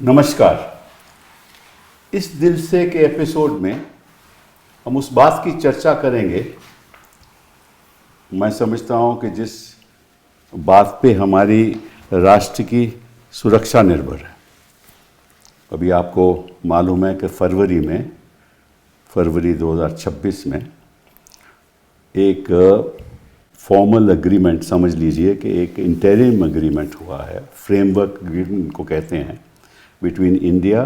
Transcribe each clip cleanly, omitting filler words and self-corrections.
नमस्कार। इस दिल से के एपिसोड में हम उस बात की चर्चा करेंगे, मैं समझता हूं कि जिस बात पे हमारी राष्ट्र की सुरक्षा निर्भर है। अभी आपको मालूम है कि फरवरी 2026 में एक फॉर्मल एग्रीमेंट, समझ लीजिए कि एक इंटरिम एग्रीमेंट हुआ है, फ्रेमवर्क एग्रीमेंट को कहते हैं, between India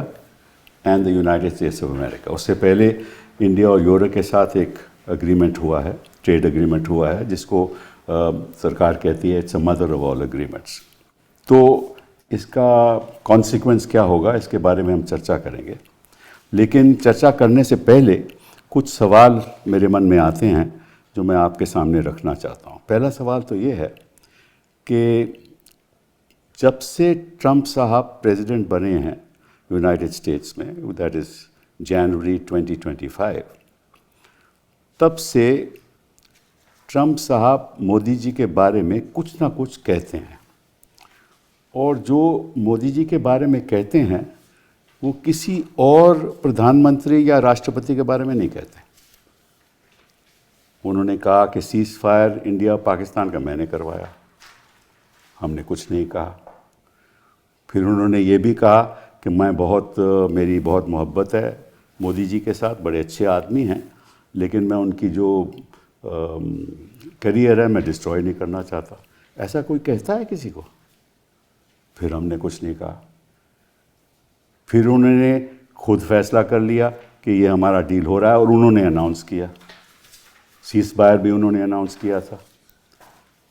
and the United states of America. उससे पहले इंडिया और यूरोप के साथ एक एग्रीमेंट हुआ है, ट्रेड एग्रीमेंट हुआ है, जिसको सरकार कहती है it's a mother of all agreements. तो इसका कॉन्सिक्वेंस क्या होगा, इसके बारे में हम चर्चा करेंगे। लेकिन चर्चा करने से पहले कुछ सवाल मेरे मन में आते हैं जो मैं आपके सामने रखना चाहता हूँ। पहला सवाल तो ये है कि जब से ट्रंप साहब प्रेसिडेंट बने हैं यूनाइटेड स्टेट्स में, दैट इज़ जनवरी 2025, तब से ट्रंप साहब मोदी जी के बारे में कुछ ना कुछ कहते हैं, और जो मोदी जी के बारे में कहते हैं वो किसी और प्रधानमंत्री या राष्ट्रपति के बारे में नहीं कहते। उन्होंने कहा कि सीज़ फायर इंडिया पाकिस्तान का मैंने करवाया, हमने कुछ नहीं कहा। फिर उन्होंने ये भी कहा कि मेरी बहुत मोहब्बत है मोदी जी के साथ, बड़े अच्छे आदमी हैं, लेकिन मैं उनकी जो करियर है मैं डिस्ट्रॉय नहीं करना चाहता। ऐसा कोई कहता है किसी को? फिर हमने कुछ नहीं कहा। फिर उन्होंने खुद फैसला कर लिया कि ये हमारा डील हो रहा है, और उन्होंने अनाउंस किया, सीज़ फायर भी उन्होंने अनाउंस किया था।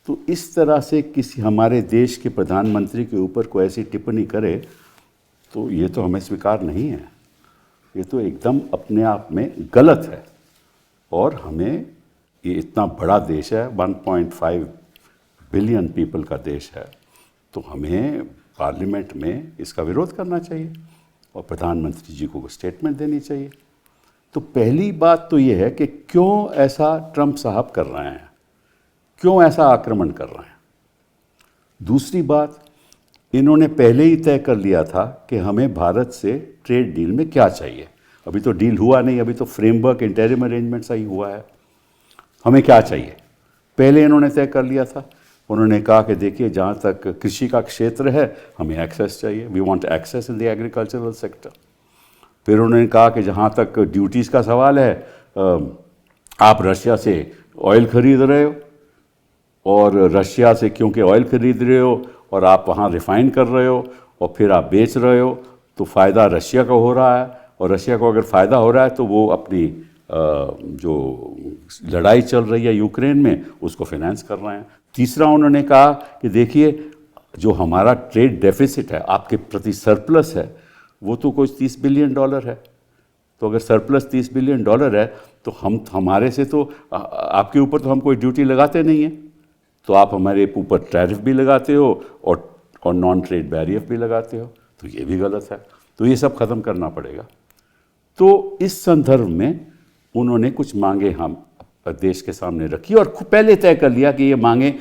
तो इस तरह से किसी हमारे देश के प्रधानमंत्री के ऊपर कोई ऐसी टिप्पणी करे तो ये तो हमें स्वीकार नहीं है। ये तो एकदम अपने आप में गलत है। और हमें, ये इतना बड़ा देश है, 1.5 बिलियन पीपल का देश है, तो हमें पार्लियामेंट में इसका विरोध करना चाहिए और प्रधानमंत्री जी को स्टेटमेंट देनी चाहिए। तो पहली बात तो ये है कि क्यों ऐसा ट्रंप साहब कर रहे हैं, क्यों ऐसा आक्रमण कर रहे हैं। दूसरी बात, इन्होंने पहले ही तय कर लिया था कि हमें भारत से ट्रेड डील में क्या चाहिए। अभी तो डील हुआ नहीं, अभी तो फ्रेमवर्क इंटरिम अरेंजमेंट सा ही हुआ है। हमें क्या चाहिए पहले इन्होंने तय कर लिया था। उन्होंने कहा कि देखिए, जहाँ तक कृषि का क्षेत्र है हमें एक्सेस चाहिए, we want access in the agricultural sector. फिर उन्होंने कहा कि जहाँ तक ड्यूटीज़ का सवाल है, आप रशिया से ऑयल खरीद रहे हो, और रशिया से क्योंकि ऑयल खरीद रहे हो और आप वहाँ रिफ़ाइन कर रहे हो और फिर आप बेच रहे हो, तो फ़ायदा रशिया का हो रहा है, और रशिया को अगर फ़ायदा हो रहा है तो वो अपनी जो लड़ाई चल रही है यूक्रेन में उसको फाइनेंस कर रहे हैं। तीसरा, उन्होंने कहा कि देखिए, जो हमारा ट्रेड डेफिसिट है, आपके प्रति सरप्लस है, वो तो कुछ $30 बिलियन है। तो अगर सरप्लस $30 बिलियन है तो हमारे से तो आपके ऊपर तो हम कोई ड्यूटी लगाते नहीं हैं, तो आप हमारे ऊपर टैरिफ भी लगाते हो और नॉन ट्रेड बैरियर भी लगाते हो, तो ये भी गलत है। तो ये सब ख़त्म करना पड़ेगा। तो इस संदर्भ में उन्होंने कुछ मांगे हम देश के सामने रखी, और पहले तय कर लिया कि ये मांगे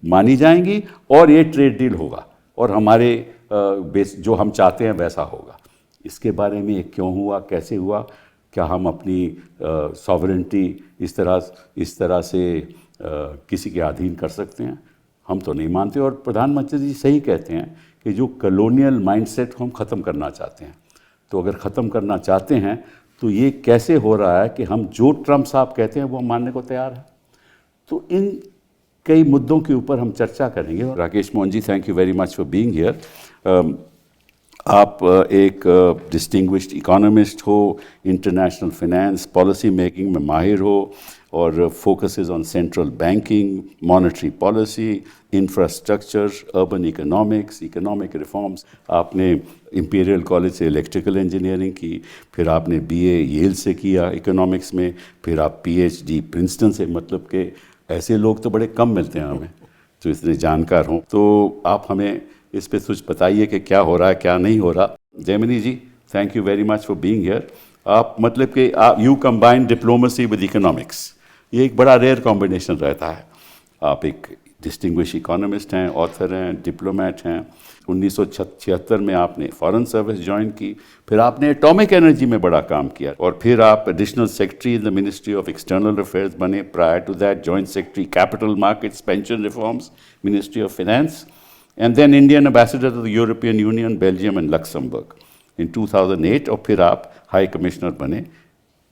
मानी जाएंगी और ये ट्रेड डील होगा, और हमारे जो हम चाहते हैं वैसा होगा। इसके बारे में ये क्यों हुआ, कैसे हुआ, क्या हम अपनी सॉवरेंटी इस तरह से किसी के अधीन कर सकते हैं? हम तो नहीं मानते। और प्रधानमंत्री जी सही कहते हैं कि जो कॉलोनियल माइंडसेट हम ख़त्म करना चाहते हैं। तो अगर ख़त्म करना चाहते हैं तो ये कैसे हो रहा है कि हम जो ट्रंप साहब कहते हैं वो हम मानने को तैयार हैं? तो इन कई मुद्दों के ऊपर हम चर्चा करेंगे। Rakesh Mohan ji, thank you very much for being here. आप एक डिस्टिंग्विश्ड इकोनॉमिस्ट हो, इंटरनेशनल फाइनेंस पॉलिसी मेकिंग में माहिर हो, और focuses on central banking, monetary policy, infrastructure, urban economics, economic reforms. आपने इंपीरियल कॉलेज से इलेक्ट्रिकल इंजीनियरिंग की, फिर आपने बीए येल से किया इकोनॉमिक्स में, फिर आप पीएचडी प्रिंसटन से। मतलब कि ऐसे लोग तो बड़े कम मिलते हैं हमें जो इतने जानकार हों। तो आप हमें इस पे कुछ बताइए कि क्या हो रहा है, क्या नहीं हो रहा। Jaimini ji, thank you very much for being here. आप मतलब कि you combine diplomacy with economics, ये एक बड़ा रेयर कॉम्बिनेशन रहता है। आप एक डिस्टिंग्विश इकोनॉमिस्ट हैं, ऑथर हैं, डिप्लोमेट हैं। 1976 में आपने फॉरेन सर्विस ज्वाइन की, फिर आपने एटॉमिक एनर्जी में बड़ा काम किया, और फिर आप additional secretary in the ministry of external affairs बने। Prior to that joint secretary capital markets, pension reforms, ministry of finance, and then Indian ambassador to the European Union, Belgium and Luxembourg in 2008, और फिर आप high commissioner बने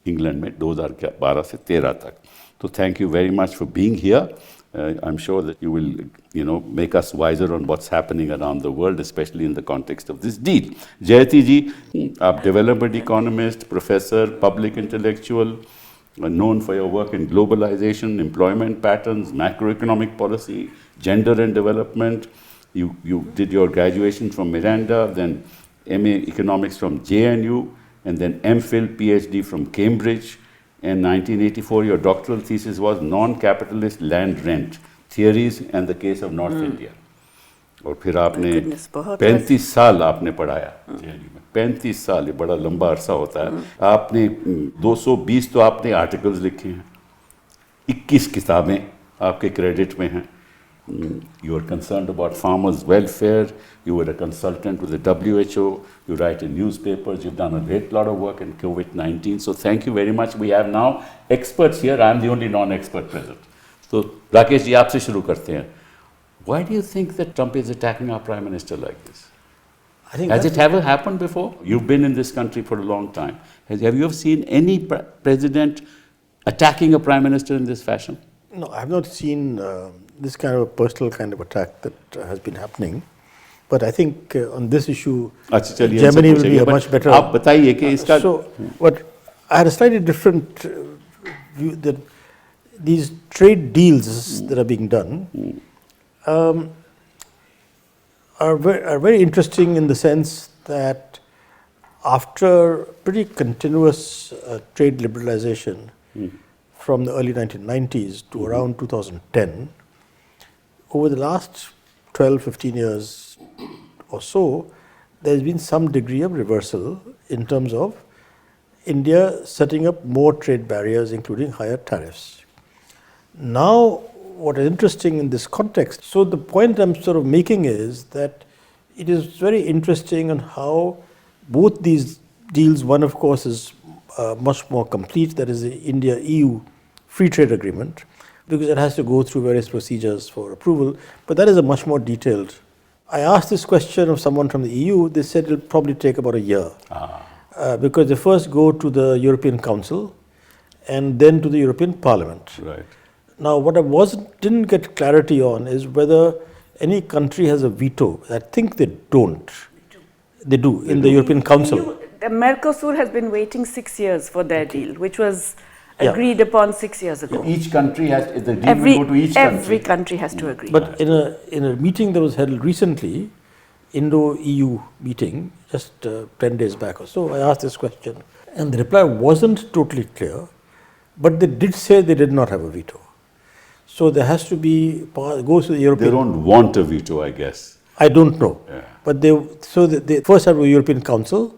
England में 2012 से 13 तक। तो thank you very much for being here. I'm sure that you will, make us wiser on what's happening around the world, especially in the context of this deal. Jayati ji, आप development economist, professor, public intellectual, known for your work in globalization, employment patterns, macroeconomic policy, gender and development. You did your graduation from Miranda, then MA Economics from JNU, and then MPhil PhD from Cambridge. In 1984, your doctoral thesis was Non-Capitalist Land Rent, Theories and the Case of North India. और फिर आपने 35 साल आपने पढ़ाया JNU में। 35 साल, ये बड़ा लंबा अरसा होता है। आपने 220 तो आपने आर्टिकल्स लिखे हैं, 21 किताबें आपके क्रेडिट में हैं। You are concerned about farmers' welfare. You were a consultant with the WHO. You write in newspapers. You've done a great lot of work in COVID-19. So thank you very much. We have now experts here. I'm the only non-expert present. So Rakesh ji, आपसे शुरू करते हैं. Why do you think that Trump is attacking our Prime Minister like this? I think Has it ever happened before? You've been in this country for a long time. Have you ever seen any president attacking a Prime Minister in this fashion? No, I have not seen this kind of a personal kind of attack that has been happening. But I think on this issue, Germany will be a much better. आप बताइए कि इसका. So, but I had a slightly different view that these trade deals that are being done are very interesting in the sense that after pretty continuous trade liberalization from the early 1990s to around 2010, over the last 12, 15 years or so, there's been some degree of reversal in terms of India setting up more trade barriers, including higher tariffs. Now, what is interesting in this context, so the point I'm sort of making is that it is very interesting on how both these deals, one of course is much more complete, that is the India-EU free trade agreement, because it has to go through various procedures for approval, but that is a much more detailed. I asked this question of someone from the EU, they said it will probably take about a year, because they first go to the European Council and then to the European Parliament. Right. Now, what I didn't get clarity on is whether any country has a veto. I think they don't. They do in the European Council. The Mercosur has been waiting 6 years for their deal, which was agreed upon 6 years ago. Each country has, the deal will go to each country. Every country has to agree. But in a meeting that was held recently, Indo-EU meeting, just 10 days back or so, I asked this question, and the reply wasn't totally clear, but they did say they did not have a veto. So there has to be, goes to the European... They don't want a veto, I guess. I don't know. Yeah. But they first have a European Council,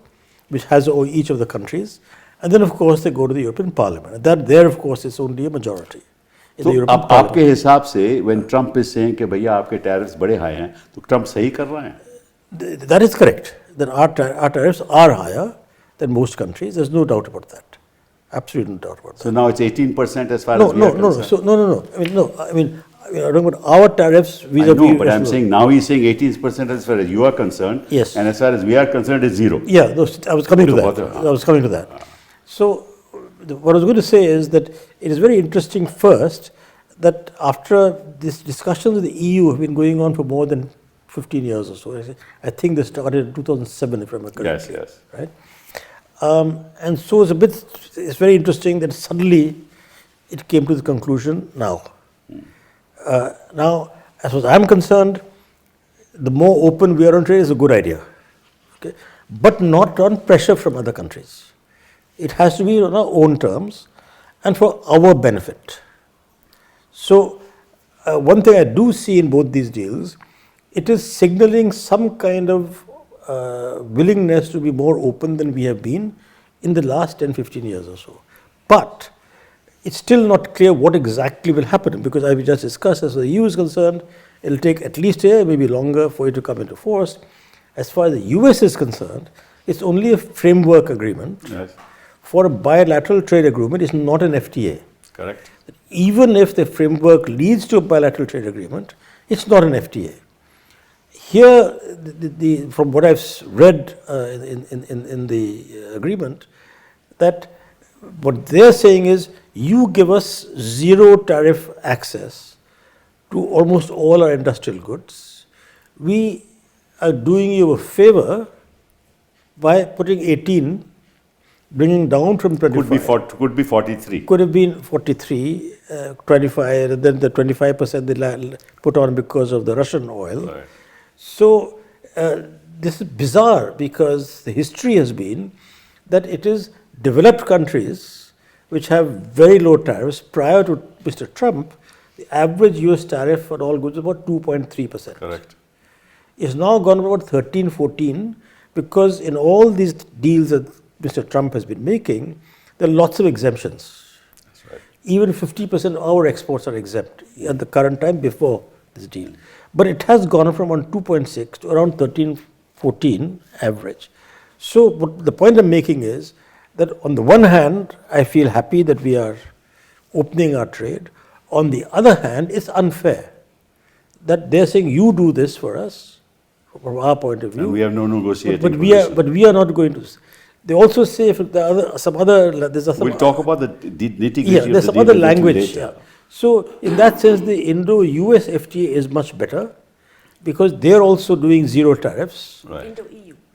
which has each of the countries, and then of course they go to the European Parliament. That there of course is only a majority in the European Parliament. आपके हिसाब से when Trump is saying कि भैया आपके tariffs बड़े high हैं, तो Trump सही कर रहा है? That is correct. That our tariffs are higher than most countries. There's no doubt about that. Absolutely no doubt about that. So now it's 18% as far as we are concerned. No. I mean, I don't know about our tariffs vis-a-vis. I know, but I'm saying now he's saying 18% as far as you are concerned. Yes. And as far as we are concerned, it's zero. Yeah, I was coming to that. So, what I was going to say is that it is very interesting first that after these discussions with the EU have been going on for more than 15 years or so. I think they started in 2007, if I remember correctly. Yes. Right? And so it's very interesting that suddenly it came to the conclusion now. Now, as far as I'm concerned, the more open we are on trade is a good idea, okay? But not on pressure from other countries. It has to be on our own terms and for our benefit. So, one thing I do see in both these deals, it is signaling some kind of willingness to be more open than we have been in the last 10-15 years or so. But it's still not clear what exactly will happen, because as we just discussed, as far as the EU is concerned, it'll take at least a year, maybe longer, for it to come into force. As far as the US is concerned, it's only a framework agreement. Yes. For a bilateral trade agreement, it's not an FTA. Correct. Even if the framework leads to a bilateral trade agreement, it's not an FTA. Here, from what I've read in the agreement, that what they're saying is, you give us zero tariff access to almost all our industrial goods. We are doing you a favor by putting 18, bringing down from 25. Could be 43. Could have been 43, 25, and then the 25% they put on because of the Russian oil. Right. So this is bizarre, because the history has been that it is developed countries which have very low tariffs. Prior to Mr. Trump, the average US tariff on all goods was about 2.3%. Correct. It's now gone up about 13, 14, because in all these deals that Mr. Trump has been making, there are lots of exemptions. That's right. Even 50% of our exports are exempt at the current time before this deal. But it has gone up from around 2.6 to around 13, 14 average. So what the point I'm making is that on the one hand, I feel happy that we are opening our trade. On the other hand, it's unfair that they're saying, you do this for us, from our point of view. And we have no negotiating but position. we are not going to. They also say if We'll talk about the nitty-gritty yeah, of the there's some deal other a little language. later. Yeah. So in that sense, the Indo-US FTA is much better, because they're also doing zero tariffs. Right.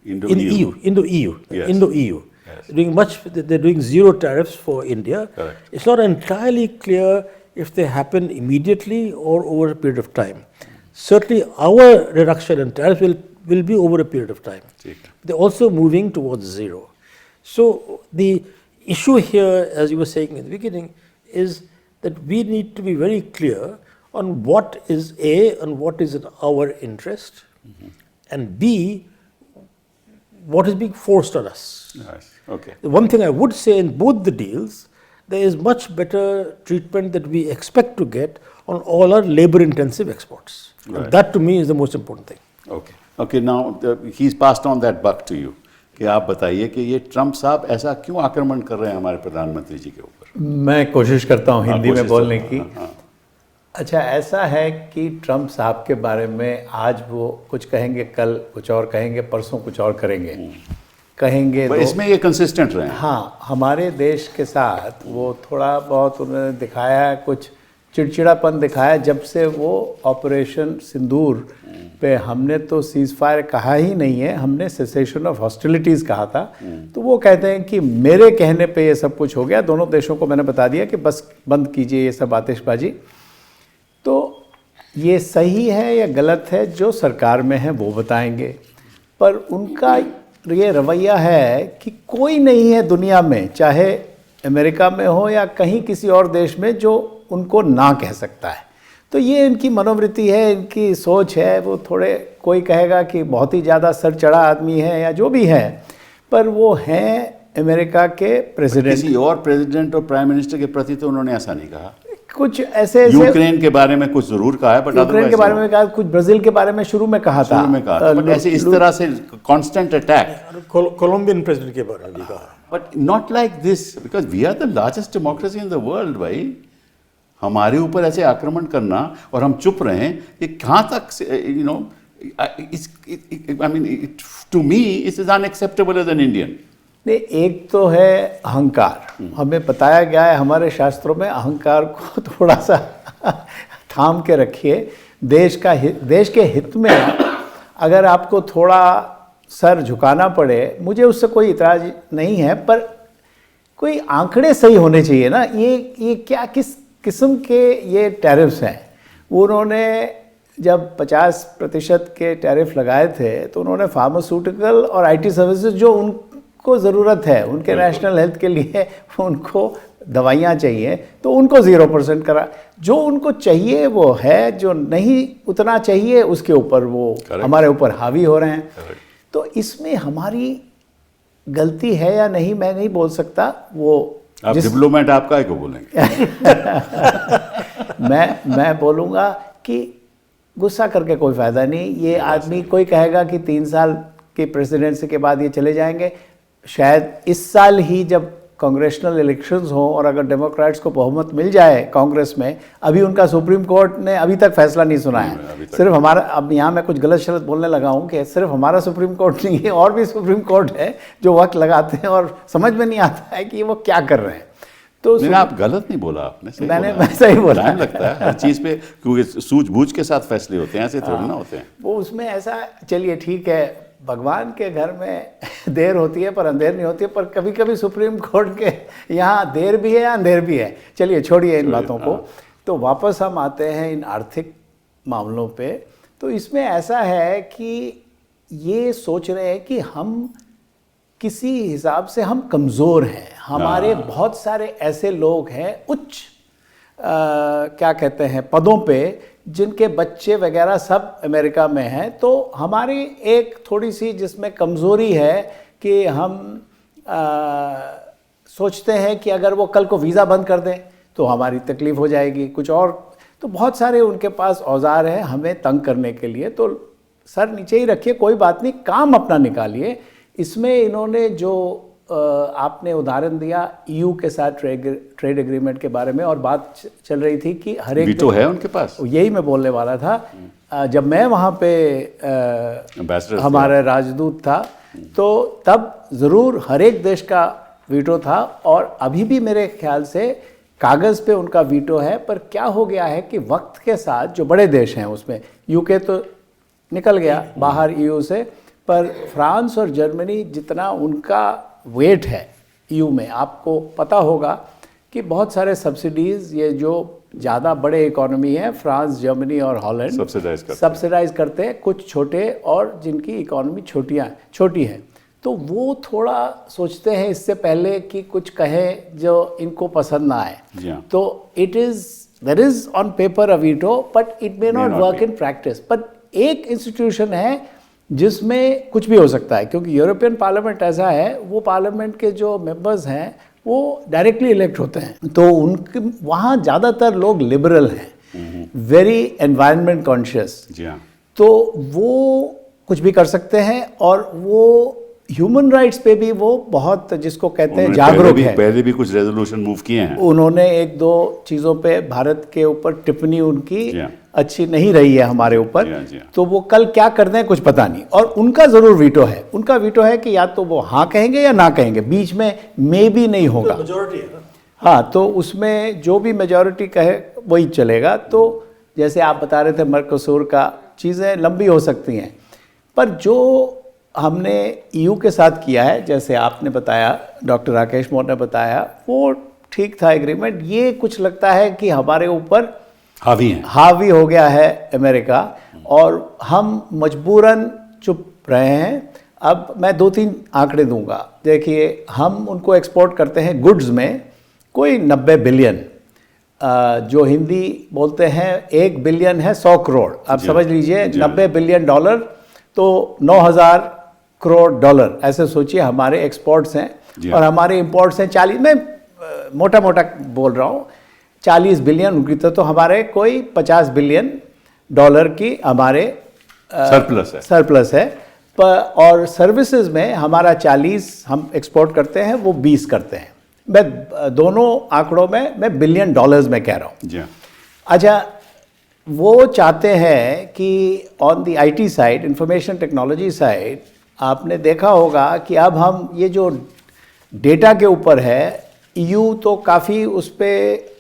Indo-EU. Indo-EU. Yes. Indo-EU. Yes. They're doing zero tariffs for India. Correct. It's not entirely clear if they happen immediately or over a period of time. Certainly our reduction in tariffs will be over a period of time. ठीक. They're also moving towards zero. So the issue here, as you were saying in the beginning, is that we need to be very clear on what is A, and what is in our interest, and B, what is being forced on us. Nice. Okay. The one thing I would say in both the deals, there is much better treatment that we expect to get on all our labor-intensive exports. Right. And that to me is the most important thing. Okay. Okay. Now he's passed on that buck to you. कि आप बताइए कि ये Trump साहब ऐसा क्यों आक्रमण कर रहे हैं हमारे प्रधानमंत्री जी के ऊपर? मैं कोशिश करता हूँ हिंदी में कोशिश बोलने करो। की। हाँ। अच्छा, ऐसा है कि ट्रम्प साहब के बारे में आज वो कुछ कहेंगे, कल कुछ और कहेंगे, परसों कुछ और करेंगे, कहेंगे। पर इसमें ये कंसिस्टेंट रहे हैं। हाँ, हमारे देश के साथ वो थोड़ा बहुत उन्होंने दिखाया, कुछ चिड़चिड़ापन दिखाया जब से वो ऑपरेशन सिंदूर पे हमने तो सीज़ फायर कहा ही नहीं है, हमने सेसेशन ऑफ हॉस्टिलिटीज़ कहा था। तो वो कहते हैं कि मेरे कहने पे ये सब कुछ हो गया, दोनों देशों को मैंने बता दिया कि बस बंद कीजिए ये सब आतिशबाजी। तो ये सही है या गलत है, जो सरकार में है वो बताएंगे, पर उनका ये रवैया है कि कोई नहीं है दुनिया में, चाहे अमेरिका में हो या कहीं किसी और देश में, जो उनको ना कह सकता है। तो ये इनकी मनोवृत्ति है, इनकी सोच है। वो थोड़े, कोई कहेगा कि बहुत ही ज़्यादा सर चढ़ा आदमी है या जो भी है, पर वो हैं अमेरिका के प्रेसिडेंट। किसी और प्रेसिडेंट और प्राइम मिनिस्टर के प्रति तो उन्होंने ऐसा नहीं कहा। कुछ ऐसे यूक्रेन के बारे में कुछ जरूर कहा है, बट यूक्रेन के बारे में कहा, कुछ ब्राज़ील के बारे में शुरू में कहा था। शुरू में कहा था, बट ऐसे इस तरह से कांस्टेंट अटैक। कोलंबियन प्रेसिडेंट के बारे में भी कहा। But not like this, because we are the largest democracy in the world. भाई, हमारे ऊपर ऐसे आक्रमण करना और हम चुप रहें, ये कहाँ तक, you know, I mean to me it is unacceptable as an Indian. नहीं, एक तो है अहंकार। हमें बताया गया है हमारे शास्त्रों में, अहंकार को थोड़ा सा थाम के रखिए। देश के हित में अगर आपको थोड़ा सर झुकाना पड़े, मुझे उससे कोई इतराज नहीं है, पर कोई आंकड़े सही होने चाहिए ना। ये क्या, किस किस्म के ये टैरिफ्स हैं? उन्होंने जब 50% के टैरिफ लगाए थे, तो उन्होंने फार्मास्यूटिकल और आईटी सर्विसेज, जो उनको ज़रूरत है उनके नेशनल हेल्थ के लिए, उनको दवाइयाँ चाहिए, तो उनको 0% करा। जो उनको चाहिए वो है, जो नहीं उतना चाहिए उसके ऊपर वो हमारे ऊपर हावी हो रहे हैं। तो इसमें हमारी गलती है या नहीं मैं नहीं बोल सकता, वो आप डिप्लोमेट आप काय को बोलेंगे? मैं बोलूँगा कि गुस्सा करके कोई फ़ायदा नहीं। ये आदमी, कोई कहेगा कि 3 साल की प्रेसिडेंसी के बाद ये चले जाएंगे, शायद इस साल ही जब कांग्रेशनल इलेक्शंस हो और अगर डेमोक्रेट्स को बहुमत मिल जाए कांग्रेस में, अभी उनका सुप्रीम कोर्ट ने अभी तक फैसला नहीं सुना है। सिर्फ हमारा, अब यहाँ मैं कुछ गलत शब्द बोलने लगा हूँ कि सिर्फ हमारा सुप्रीम कोर्ट नहीं है, और भी सुप्रीम कोर्ट है जो वक्त लगाते हैं और समझ में नहीं आता है कि वो क्या कर रहे हैं। तो नहीं, आप गलत नहीं बोला आपने, सही मैंने बोला। सही बोला। टाइम लगता है हर चीज़ पे, क्योंकि सूझबूझ के साथ फैसले होते हैं, ऐसे थोड़ी ना होते हैं। वो उसमें ऐसा, चलिए ठीक है, भगवान के घर में देर होती है पर अंधेर नहीं होती है, पर कभी कभी सुप्रीम कोर्ट के यहाँ देर भी है अंधेर भी है। चलिए छोड़िए इन बातों को। तो वापस हम आते हैं इन आर्थिक मामलों पे। तो इसमें ऐसा है कि ये सोच रहे हैं कि हम किसी हिसाब से हम कमज़ोर हैं, हमारे बहुत सारे ऐसे लोग हैं उच्च क्या कहते हैं पदों पे, जिनके बच्चे वगैरह सब अमेरिका में हैं। तो हमारी एक थोड़ी सी जिसमें कमज़ोरी है कि हम सोचते हैं कि अगर वो कल को वीज़ा बंद कर दें तो हमारी तकलीफ़ हो जाएगी कुछ और। तो बहुत सारे उनके पास औजार हैं हमें तंग करने के लिए। तो सर नीचे ही रखिए, कोई बात नहीं, काम अपना निकालिए। इसमें इन्होंने जो आपने उदाहरण दिया ईयू के साथ ट्रेड एग्रीमेंट के बारे में, और बात चल रही थी कि हर एक वीटो है उनके पास। यही मैं बोलने वाला था। जब मैं वहाँ पे हमारा राजदूत था तो तब ज़रूर हर एक देश का वीटो था, और अभी भी मेरे ख्याल से कागज़ पे उनका वीटो है। पर क्या हो गया है कि वक्त के साथ जो बड़े देश हैं, उसमें यूके तो निकल गया बाहर ईयू से, पर फ्रांस और जर्मनी जितना उनका वेट है ईयू में, आपको पता होगा कि बहुत सारे सब्सिडीज़ ये जो ज़्यादा बड़े इकोनॉमी है, फ्रांस, जर्मनी और हॉलैंड सब्सिडाइज करते हैं, कुछ छोटे और जिनकी इकोनॉमी छोटी है। तो वो थोड़ा सोचते हैं इससे पहले कि कुछ कहें जो इनको पसंद ना आए। तो there is on paper a veto, but it may not work in practice. पर एक इंस्टीट्यूशन है जिसमें कुछ भी हो सकता है, क्योंकि यूरोपियन पार्लियामेंट ऐसा है, वो पार्लियामेंट के जो मेंबर्स हैं वो डायरेक्टली इलेक्ट होते हैं। तो उनके वहाँ ज़्यादातर लोग लिबरल हैं, वेरी एनवायरनमेंट कॉन्शियस। तो वो कुछ भी कर सकते हैं, और वो ह्यूमन राइट्स पे भी वो बहुत, जिसको कहते हैं, जागरूक है। पहले भी कुछ रेजोल्यूशन मूव किए हैं उन्होंने, 1-2 चीज़ों पे भारत के ऊपर टिप्पणी उनकी अच्छी नहीं रही है हमारे ऊपर। तो वो कल क्या कर दें कुछ पता नहीं। और उनका ज़रूर वीटो है, उनका वीटो है कि या तो वो हाँ कहेंगे या ना कहेंगे, बीच में मे भी नहीं होगा। तो मेजॉरिटी है ना। हाँ, तो उसमें जो भी मेजॉरिटी कहे वही चलेगा। तो जैसे आप बता रहे थे मर्कोसूर का, चीज़ें लंबी हो सकती हैं, पर जो हमने ईयू के साथ किया है, जैसे आपने बताया, डॉक्टर राकेश मोहन ने बताया, वो ठीक था एग्रीमेंट। ये कुछ लगता है कि हमारे ऊपर हावी हो गया है अमेरिका, और हम मजबूरन चुप रहे हैं। अब मैं 2-3 आंकड़े दूंगा। देखिए, हम उनको एक्सपोर्ट करते हैं गुड्स में कोई 90 बिलियन, जो हिंदी बोलते हैं 1 बिलियन है 100 करोड़। अब समझ लीजिए 90 बिलियन डॉलर तो 9,000 करोड़ डॉलर, ऐसे सोचिए हमारे एक्सपोर्ट्स हैं। और हमारे इंपोर्ट्स हैं 40, मैं मोटा मोटा बोल रहा हूँ, 40 बिलियन उनकी। तो हमारे कोई 50 बिलियन डॉलर की हमारे सरप्लस है। और सर्विसेज में हमारा 40 हम एक्सपोर्ट करते हैं, वो 20 करते हैं। मैं दोनों आंकड़ों में मैं बिलियन डॉलर्स में कह रहा हूँ। अच्छा, वो चाहते हैं कि on the IT side, information technology side, आपने देखा होगा कि अब हम ये जो डेटा के ऊपर है, ईयू तो काफ़ी उस पर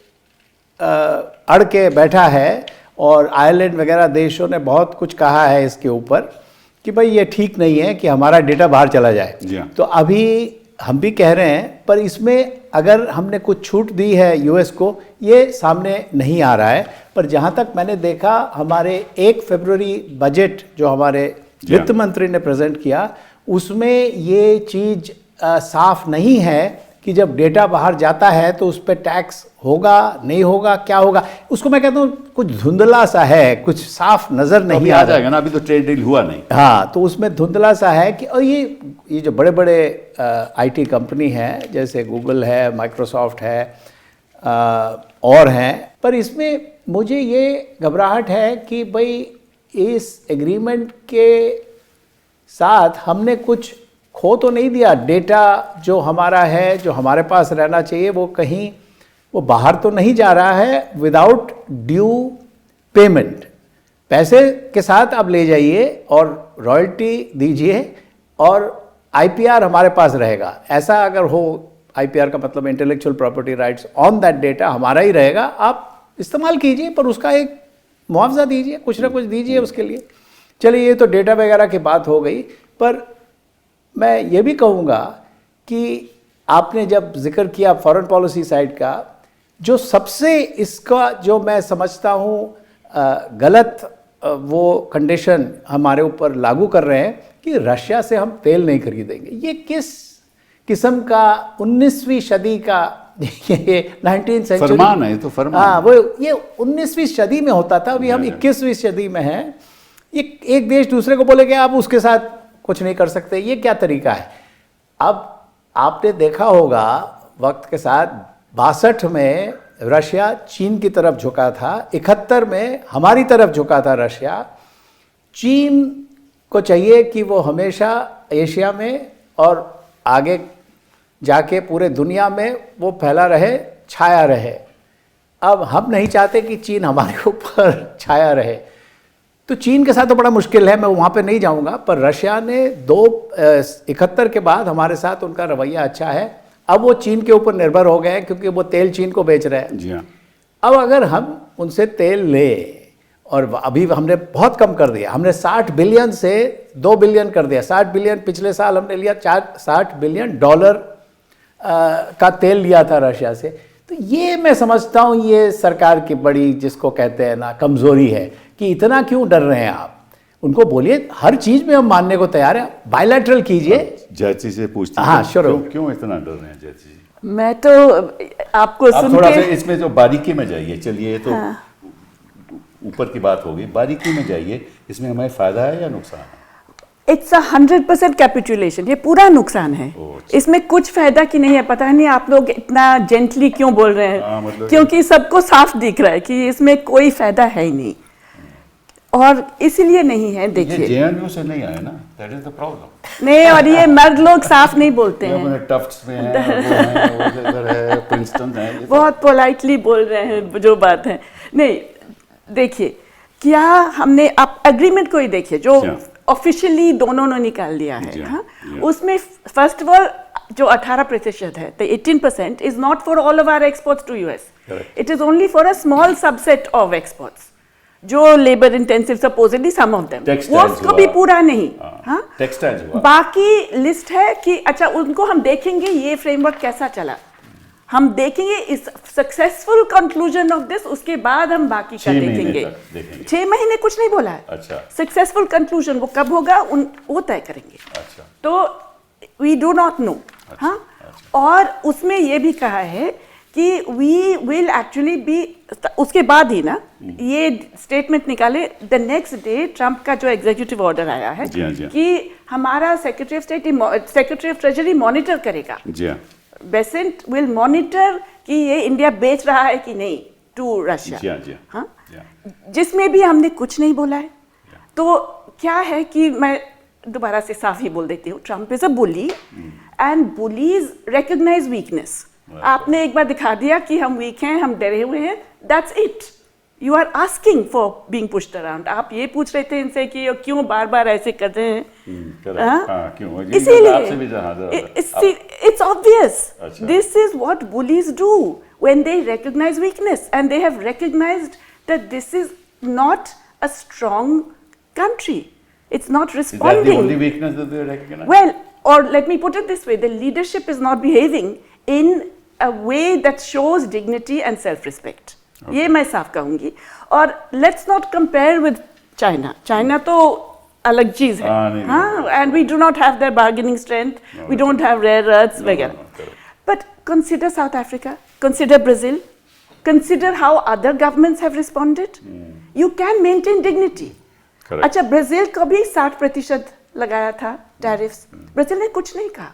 अड़ के बैठा है, और आयरलैंड वगैरह देशों ने बहुत कुछ कहा है इसके ऊपर कि भाई ये ठीक नहीं है कि हमारा डेटा बाहर चला जाए। तो अभी हम भी कह रहे हैं, पर इसमें अगर हमने कुछ छूट दी है यूएस को, ये सामने नहीं आ रहा है। पर जहाँ तक मैंने देखा, हमारे 1 फरवरी बजट जो हमारे वित्त मंत्री ने प्रेजेंट किया, उसमें ये चीज़ साफ नहीं है कि जब डेटा बाहर जाता है तो उस पर टैक्स होगा नहीं होगा, क्या होगा, उसको मैं कहता हूँ कुछ धुंधला सा है, कुछ साफ नज़र तो नहीं अभी आ आ रहा जाएगा ना, अभी तो ट्रेड डील हुआ नहीं। हाँ, तो उसमें धुंधला सा है कि और ये जो बड़े बड़े आईटी कंपनी हैं जैसे गूगल है, माइक्रोसॉफ्ट है और हैं, पर इसमें मुझे ये घबराहट है कि भाई इस एग्रीमेंट के साथ हमने कुछ खो तो नहीं दिया। डेटा जो हमारा है, जो हमारे पास रहना चाहिए, वो कहीं वो बाहर तो नहीं जा रहा है विदाउट ड्यू पेमेंट। पैसे के साथ आप ले जाइए और रॉयल्टी दीजिए और आईपीआर हमारे पास रहेगा। ऐसा अगर हो, आईपीआर का मतलब intellectual property rights on that data हमारा ही रहेगा, आप इस्तेमाल कीजिए, पर उसका एक मुआवजा दीजिए, कुछ ना कुछ दीजिए उसके लिए। चलिए, ये तो डेटा वगैरह की बात हो गई, पर मैं ये भी कहूँगा कि आपने जब जिक्र किया फॉरेन पॉलिसी साइड का, जो सबसे इसका जो मैं समझता हूँ गलत वो कंडीशन हमारे ऊपर लागू कर रहे हैं कि रशिया से हम तेल नहीं खरीदेंगे। ये किस किस्म का 19वीं सदी का ये 19th सेंचुरी फरमान है, तो फरमान। हाँ, वो ये 19वीं सदी में होता था, अभी हम 21वीं सदी में हैं। ये एक देश दूसरे को बोले कि आप उसके साथ कुछ नहीं कर सकते, ये क्या तरीका है? अब आपने देखा होगा वक्त के साथ 62 में रशिया चीन की तरफ झुका था, 71 में हमारी तरफ झुका था रशिया। चीन को चाहिए कि वो हमेशा एशिया में और आगे जाके पूरे दुनिया में वो फैला रहे, छाया रहे। अब हम नहीं चाहते कि चीन हमारे ऊपर छाया रहे, तो चीन के साथ तो बड़ा मुश्किल है, मैं वहाँ पे नहीं जाऊँगा। पर रशिया ने 71 के बाद हमारे साथ उनका रवैया अच्छा है। अब वो चीन के ऊपर निर्भर हो गए हैं क्योंकि वो तेल चीन को बेच रहे हैं। जी हाँ। अब अगर हम उनसे तेल ले, और अभी हमने बहुत कम कर दिया, हमने 60 बिलियन से 2 बिलियन कर दिया। 60 बिलियन पिछले साल हमने लिया, 60 बिलियन डॉलर का तेल लिया था रशिया से। तो ये मैं समझता हूँ ये सरकार की बड़ी, जिसको कहते हैं ना, कमज़ोरी है कि इतना क्यों डर रहे हैं आप। उनको बोलिए हर चीज़ में हम मानने को तैयार हैं, बायलैटरल कीजिए। जयची से पूछते हाँ, sure। क्यों इतना डर रहे हैं जयची जी? मैं तो आपको आप सुन थोड़ा सा के इसमें जो बारीकी में जाइए। चलिए, ये तो ऊपर की बात होगी, बारीकी में जाइए। इसमें हमें फायदा है या नुकसान है? इट्स 100% कैपिटुलेशन, ये पूरा नुकसान है। इसमें कुछ फायदा की नहीं है। पता नहीं आप लोग इतना जेंटली क्यों बोल रहे हैं, मतलब क्योंकि सबको साफ दिख रहा है कि इसमें कोई फायदा है ही नहीं, और इसीलिए नहीं है। देखिए, जेएनयू से नहीं आए ना, दैट इज द प्रॉब्लम। नहीं, और ये मर्द लोग साफ नहीं बोलते हैं, टफ्ट्स में है, वो इधर है, प्रिंसटन है, बहुत पोलाइटली बोल रहे हैं जो बात है। नहीं, देखिए, क्या हमने, आप एग्रीमेंट को ही देखिए जो ऑफिशियली दोनों ने निकाल दिया है। हाँ, उसमें फर्स्ट ऑफ ऑल जो 18% है, the 18% is not for all of our exports to US. It is only for a small subset of exports. जो labour intensive, supposedly some of them, वो उसको भी पूरा नहीं। हाँ, टेक्सटाइल्स हुआ। बाकी लिस्ट है कि अच्छा, उनको हम देखेंगे ये फ्रेमवर्क कैसा चला, हम देखेंगे इस सक्सेसफुल कंक्लूजन ऑफ दिस, उसके बाद हम बाकी का देखेंगे। 6 महीने कुछ नहीं बोला है। अच्छा, सक्सेसफुल कंक्लूजन वो कब होगा, वो तय करेंगे। अच्छा, तो वी डू नॉट नो। हाँ, और उसमें ये भी कहा है कि वी विल एक्चुअली बी, उसके बाद ही ना ये स्टेटमेंट निकाले द नेक्स्ट डे, ट्रंप का जो एग्जीक्यूटिव ऑर्डर आया है कि हमारा secretary of state, secretary of treasury monitor करेगा। बेसेंट विल मॉनिटर कि ये इंडिया बेच रहा है कि नहीं टू रशिया। हाँ, जिसमें भी हमने कुछ नहीं बोला है। तो क्या है कि मैं दोबारा से साफ ही बोल देती हूँ, Trump is a bully and bullies recognise weakness. आपने एक बार दिखा दिया कि हम वीक हैं, हम डरे हुए हैं, that's it. You are asking for being pushed around. आप ये पूछ रहे थे इनसे कि क्यों बार बार ऐसे कर रहे हैं, इसीलिए it's obvious this is what bullies do when they recognise weakness and they have recognised that this is not a strong country, it's not responding well, or let me put it this way, the leadership is not behaving in a way that shows dignity and self-respect. ये मैं साफ कहूंगी। और let's not compare with China. China तो अलग चीज है। हाँ, and we do not have their bargaining strength, we don't have rare earths वगैरह। But consider South Africa, consider Brazil, consider how other governments have responded. You can maintain dignity. Correct. अच्छा, Brazil को भी 60% लगाया था tariffs, Brazil ने कुछ नहीं कहा,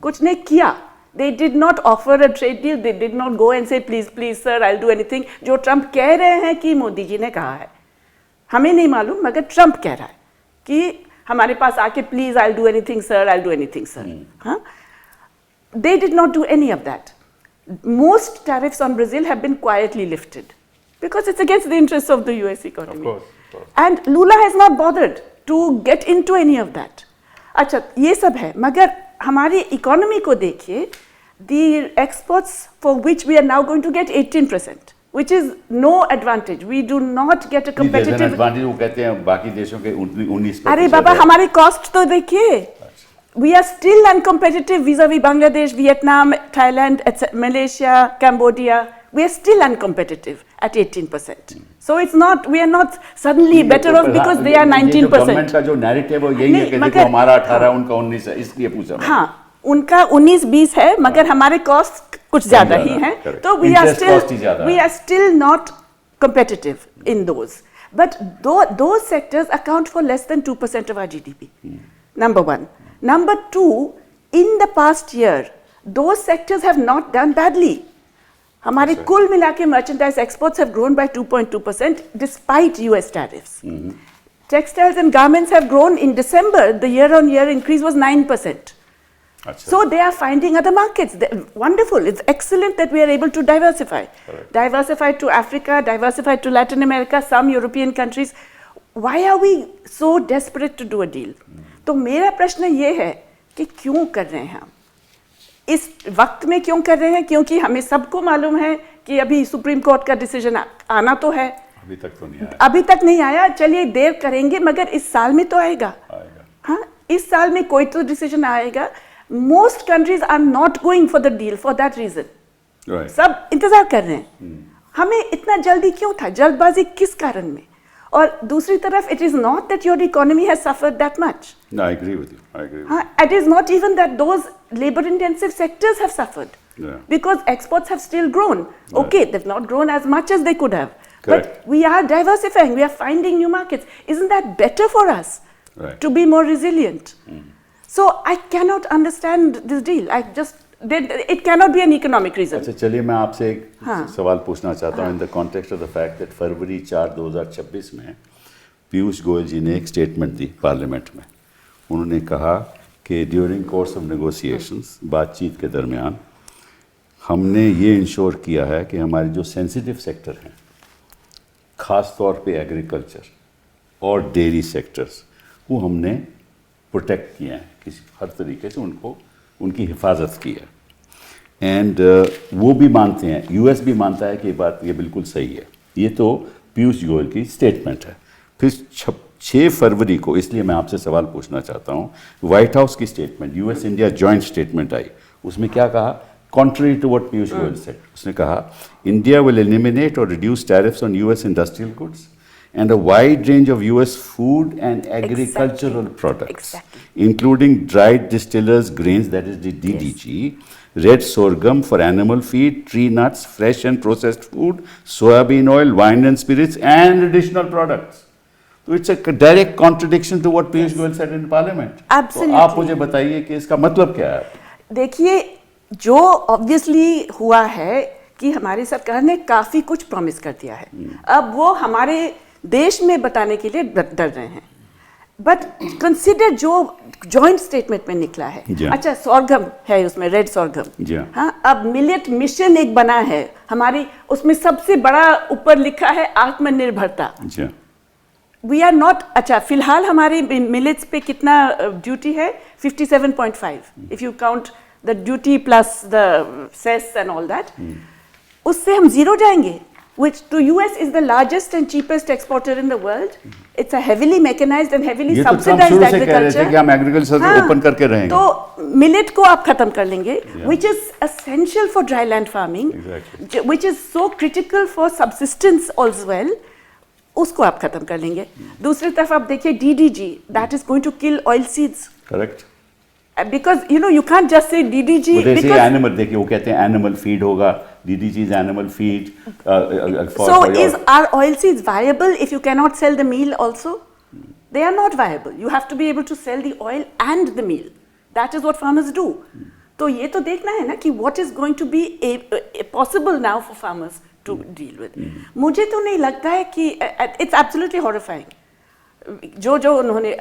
कुछ नहीं किया. They did not offer a trade deal. They did not go and say please please sir I'll do anything. जो ट्रम्प कह रहे हैं कि मोदी जी ने कहा है, हमें नहीं मालूम, मगर ट्रम्प कह रहा है कि हमारे पास आके please I'll do anything sir, I'll do anything sir. हाँ, they did not do any of that. Most tariffs on Brazil have been quietly lifted because it's against the interests of the US economy. Of course. And Lula has not bothered to get into any of that. अच्छा, ये सब है, मगर हमारी economy को देखिए, the exports for which we are now going to get 18%, which is no advantage. We do not get a competitive. Advantage वो कहते हैं बाकी देशों के 19%. अरे बाबा, हमारी कॉस्ट तो देखिए. We are still uncompetitive vis-a-vis Bangladesh, Vietnam, Thailand, Malaysia, Cambodia. We are still uncompetitive at 18%. So it's not, we are not suddenly better off because they are 19%. Government का जो नैरेटिव है यही है कि देखो हमारा 18 उनका 19 है, इसलिए पूछा मैं. हाँ, उनका 19-20 है, मगर हमारे कॉस्ट कुछ ज्यादा ही है. तो we are still not competitive in those. But those sectors account for less than 2% of our GDP. Number one. Number two, in the past year, those sectors have not done badly. हमारे कुल मिला के merchandise exports have grown by 2.2% despite US tariffs. Textiles and garments have grown in December. The year-on-year increase was 9%. So they are finding other markets. Wonderful. It's excellent that we are able to diversify. Diversify to Africa, diversify to Latin America, some European countries. Why are we so desperate to do a deal? तो मेरा प्रश्न ये है कि क्यों कर रहे हैं हम इस वक्त में, क्यों कर रहे हैं? क्योंकि हमें सबको मालूम है कि अभी सुप्रीम कोर्ट का डिसीजन आना तो है, अभी तक तो नहीं आया. अभी तक नहीं आया. चलिए देर करेंगे, मगर इस साल में तो आएगा. हाँ, इस साल में कोई तो डिसीजन आएगा. Most countries are not going for the deal for that reason. सब इंतजार कर रहे हैं. हमें इतना जल्दी क्यों था? जल्दबाजी किस कारण में? और दूसरी तरफ, it is not that your economy has suffered that much. No, I agree with you. It is not even that those labor-intensive sectors have suffered. Yeah. Because exports have still grown. Okay, they've not grown as much as they could have. Correct. But we are diversifying. We are finding new markets. Isn't that better for us to be more resilient? So I cannot understand this deal. It cannot be an economic reason. अच्छा, चलिए मैं आपसे एक सवाल पूछना चाहता हूँ in the context of the fact that February 4, 2026 में पीयूष गोयल जी ने एक स्टेटमेंट दी पार्लियामेंट में. उन्होंने कहा कि ड्यूरिंग कोर्स ऑफ नेगोशिएशंस, बातचीत के दरमियान, हमने ये इंश्योर किया है कि हमारे जो सेंसिटिव सेक्टर हैं, ख़ास तौर पे एग्रीकल्चर और डेयरी सेक्टर्स, वो हमने प्रोटेक्ट किए हैं, किसी हर तरीके से उनकी हिफाजत की है. एंड वो भी मानते हैं, यूएस भी मानता है कि ये बिल्कुल सही है. ये तो पीयूष गोयल की स्टेटमेंट है. फिर 6 फरवरी को, इसलिए मैं आपसे सवाल पूछना चाहता हूँ, व्हाइट हाउस की statement, US India joint statement आई. उसमें क्या कहा? Contrary to what Piyush Goyal said, उसने कहा इंडिया विल एलिमिनेट और reduce tariffs on US industrial goods and a wide range of US food and agricultural products, including dried distillers grains, that is the DDG, red sorghum for animal feed, tree nuts, fresh and processed food, soybean oil, wine and spirits, and additional products. So it's a direct contradiction to what Piyush Goyal said in Parliament. Absolutely. तो आप मुझे बताइए कि इसका मतलब क्या है? देखिए, जो ऑब्वियसली हुआ है कि हमारी सरकार ने काफी कुछ प्रॉमिस कर दिया है. अब वो हमारे देश में बताने के लिए डर रहे हैं. बट कंसिडर जो जॉइंट स्टेटमेंट में निकला है. अच्छा, सॉर्गम है उसमें, रेड सॉर्गम. हाँ, अब मिलेट मिशन एक बना है हमारी, उसमें सबसे बड़ा ऊपर लिखा है आत्मनिर्भरता. We are not. अच्छा, फिलहाल हमारे मिलेट्स पे कितना ड्यूटी है? 57.5 if you count the duty plus the cess and all that. उससे हम जीरो जाएंगे, which to US is the largest and cheapest exporter in the world. It's a heavily mechanized and heavily subsidized agriculture. कि हम agriculture से open करके रहेंगे. तो millet को आप खत्म कर लेंगे, which is essential for dryland farming, which is so critical for subsistence as well. उसको आप खत्म कर लेंगे. दूसरी तरफ आप देखिए DDG, that is going to kill oil seeds. Correct. because you can't just say DDG वो जैसे because एनिमल देखिए वो कहते हैं एनिमल फीड होगा DDG is animal feed so is our oilseeds viable if you cannot sell the meal also? They are not viable. You have to be able to sell the oil and the meal. That is what farmers do. तो ये तो देखना है ना कि what is going to be possible now for farmers to deal with. मुझे तो नहीं लगता है कि it's absolutely horrifying. जो उन्होंने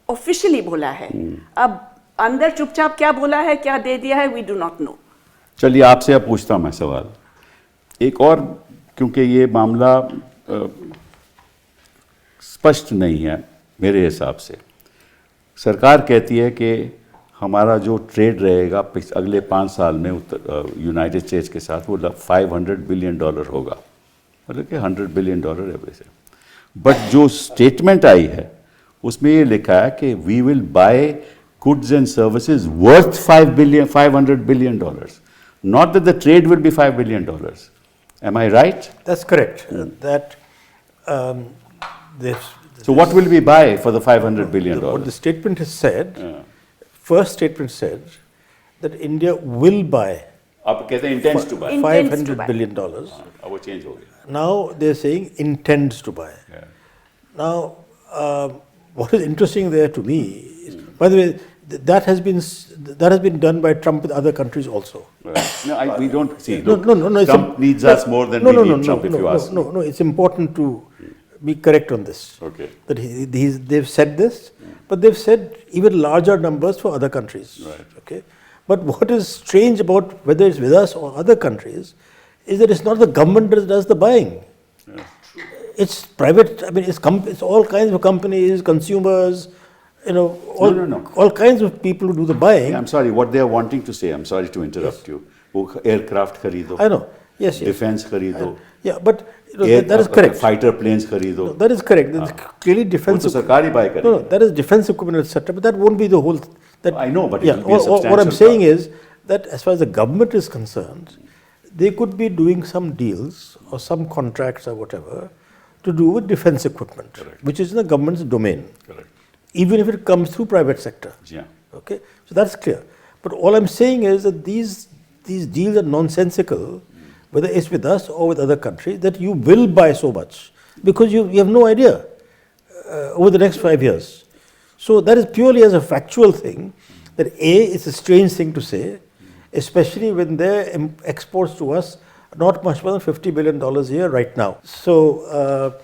ऑफिशियली बोला है, अब अंदर चुपचाप क्या बोला है, क्या दे दिया है, वी डू नॉट नो. चलिए आपसे अब पूछता हूँ मैं सवाल एक और, क्योंकि ये मामला स्पष्ट नहीं है मेरे हिसाब से. सरकार कहती है कि हमारा जो ट्रेड रहेगा अगले 5 साल में यूनाइटेड स्टेट्स के साथ वो $500 बिलियन होगा, मतलब कि $100 बिलियन एवरी से. बट जो स्टेटमेंट आई है उसमें ये लिखा है कि we will buy goods and services worth $500 billion. Not that the trade will be $5 billion. Am I right? That's correct. That this. So what will we buy for the $500 billion? What the statement has said, first statement said that India will buy आप कहते हैं intends to buy. Intends to buy. $500 billion. अब वो change हो गया. Now they're saying intends to buy. Yeah. Now, what is interesting there to me is, by the way, that has been done by Trump with other countries also. Right. No, we don't see. No, Look, no, no, no. Trump needs us more than we need Trump, if you ask me. No, it's important to be correct on this. Okay. That they've said this, but they've said even larger numbers for other countries. Right. Okay. But what is strange about whether it's with us or other countries is that it's not the government that does the buying. Yeah. It's private. I mean, it's all kinds of companies, consumers. All kinds of people who do the buying. I'm sorry, what they are wanting to say, I'm sorry to interrupt you. वो aircraft खरीदो. I know. Yes. Defense खरीदो. Yeah, but that is correct. Fighter planes खरीदो. No, that is correct. That is clearly defense. वो तो सरकार ही buy करेगी. No, that is defense equipment, etc. But that won't be the whole. That I know, but it yeah. will be a substantial What I'm saying part. is that as far as the government is concerned, they could be doing some deals or some contracts or whatever to do with defense equipment, Correct. which is in the government's domain. Correct. Even if it comes through private sector. Yeah. Okay, so that's clear. But all I'm saying is that these deals are nonsensical, whether it's with us or with other countries, that you will buy so much because you have no idea over the next 5 years. So that is purely as a factual thing. That it's a strange thing to say, especially when their exports to us are not much more than $50 billion a year right now. So.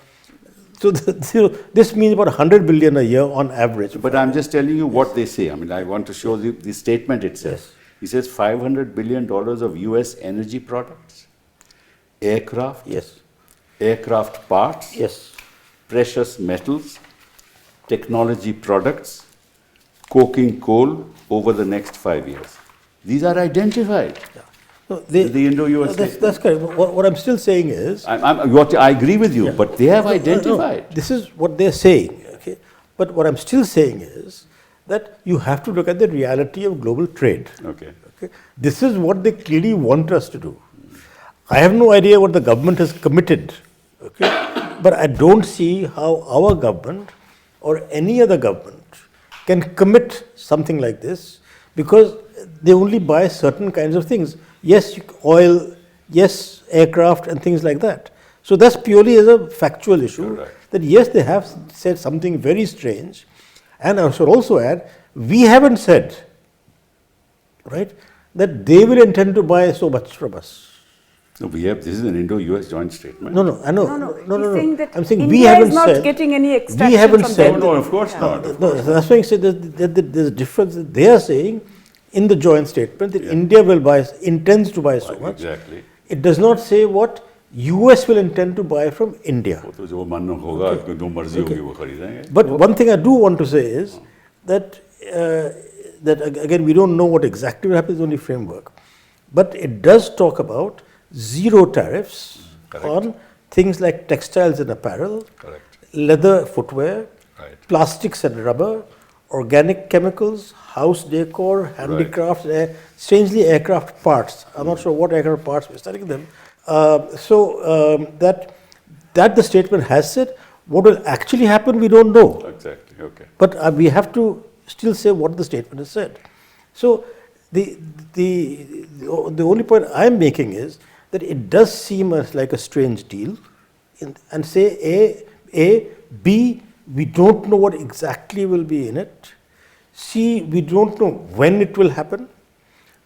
This means about 100 billion a year on average. But I'm just telling you what they say. I mean, I want to show you the statement itself. Yes. He says $500 billion of US energy products, aircraft, Yes. aircraft parts, Yes. precious metals, technology products, coking coal over the next 5 years. These are identified. No, The Indo-US that's correct. What I'm still saying is, I agree with you, but they have identified. No, this is what they're saying. Okay, but what I'm still saying is that you have to look at the reality of global trade. Okay. Okay, this is what they clearly want us to do. I have no idea what the government has committed. Okay, but I don't see how our government or any other government can commit something like this because they only buy certain kinds of things. Yes, oil, yes, aircraft and things like that. So that's purely as a factual issue. Correct. That yes, they have said something very strange. And I should also add, we haven't said, right, that they will intend to buy so much from us. No, this is an Indo-US joint statement. No, I know. No. He's saying that I'm saying India we haven't is not said, getting any we extraction haven't from said them. No, of course not. No, that's why I said that there's a difference. They are saying in the joint statement that India will buy, intends to buy so much. Exactly. It does not say what US will intend to buy from India. वो तो जो मन होगा, जो मर्जी होगी वो खरीदेंगे. But one thing I do want to say is that again we don't know what exactly will happen. It's only framework, but it does talk about zero tariffs Correct. on things like textiles and apparel, Correct. leather, footwear, Right. plastics and rubber, organic chemicals, house decor, handicrafts, strangely aircraft parts. I'm not sure what aircraft parts we're studying them. That the statement has said. What will actually happen, we don't know. Exactly. Okay. But we have to still say what the statement has said. So the only point I'm making is that it does seem like a strange deal, and say B, we don't know what exactly will be in it. C, we don't know when it will happen.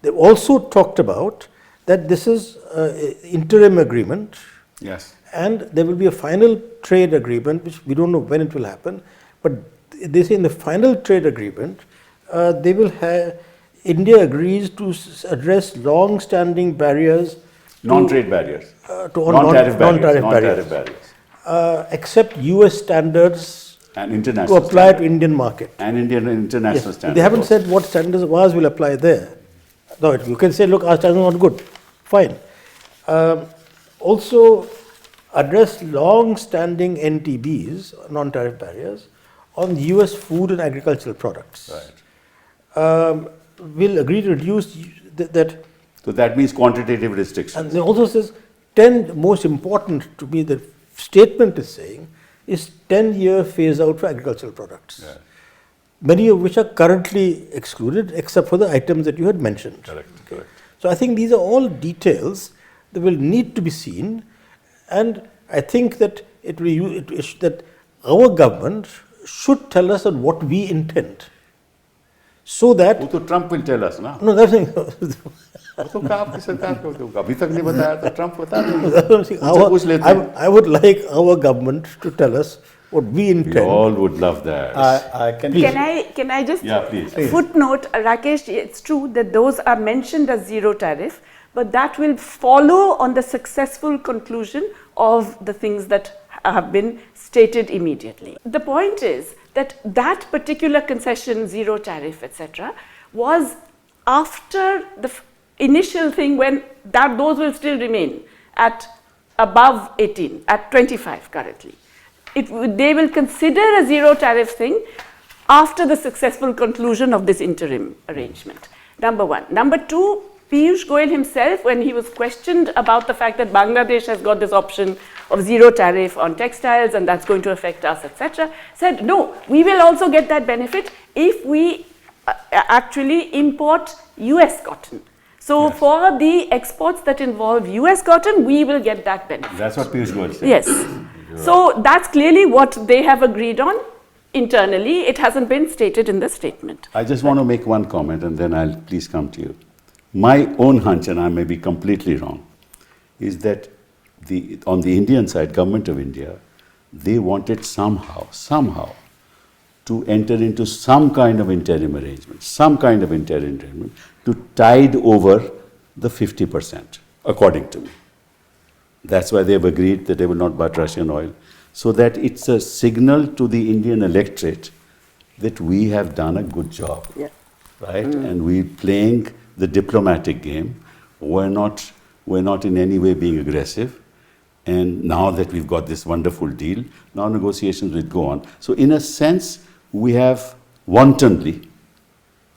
They've also talked about that this is an interim agreement. Yes. And there will be a final trade agreement, which we don't know when it will happen. But they say in the final trade agreement, they will have, India agrees to address long-standing barriers. Non-trade barriers. To non-tariff non-tariff barriers. barriers. Except US standards And to international apply standards. to Indian market. And Indian international Yes, standards. they haven't also. said what standards of ours will apply there. No, you can say, look, our standards are not good. Fine. Also, address long-standing NTBs, non-tariff barriers, on US food and agricultural products. Right. Will agree to reduce that. So that means quantitative restrictions. And it also says 10, most important to me, the statement is saying, is 10-year phase out for agricultural products. Yeah. Many of which are currently excluded except for the items that you had mentioned. Correct, correct. So I think these are all details that will need to be seen, and I think that that our government should tell us on what we intend, so that वो तो Trump will tell us ना. no, that's वो तो कहा आपकी सरकार को तो अभी तक नहीं बताया तो ट्रम्प बता देंगे. that's what I'm saying. उनसे पूछ लेते हैं. I would like our government to tell us what we We intend. all would love that. I can Can I just Yeah, please. footnote, Rakesh? It's true that those are mentioned as zero tariff, but that will follow on the successful conclusion of the things that have been stated immediately. The point is that that particular concession, zero tariff, etc., was after the initial thing when those will still remain at above 18, at 25 currently. They will consider a zero tariff thing after the successful conclusion of this interim arrangement. Number one. Number two, Piyush Goyal himself, when he was questioned about the fact that Bangladesh has got this option of zero tariff on textiles and that's going to affect us, etc., said, no, we will also get that benefit if we actually import US cotton. So Yes. for the exports that involve US cotton, we will get that benefit. That's what Piyush Goyal said. Yes. So that's clearly what they have agreed on internally. It hasn't been stated in the statement. I just want to make one comment and then I'll please come to you. My own hunch, and I may be completely wrong, is that on the Indian side, Government of India, they wanted somehow to enter into some kind of interim arrangement, to tide over the 50%, according to me. That's why they've agreed that they will not buy Russian oil, so that it's a signal to the Indian electorate that we have done a good job, Yeah. right? And we're playing the diplomatic game. We're not in any way being aggressive. And now that we've got this wonderful deal, now negotiations will go on. So in a sense, we have wantonly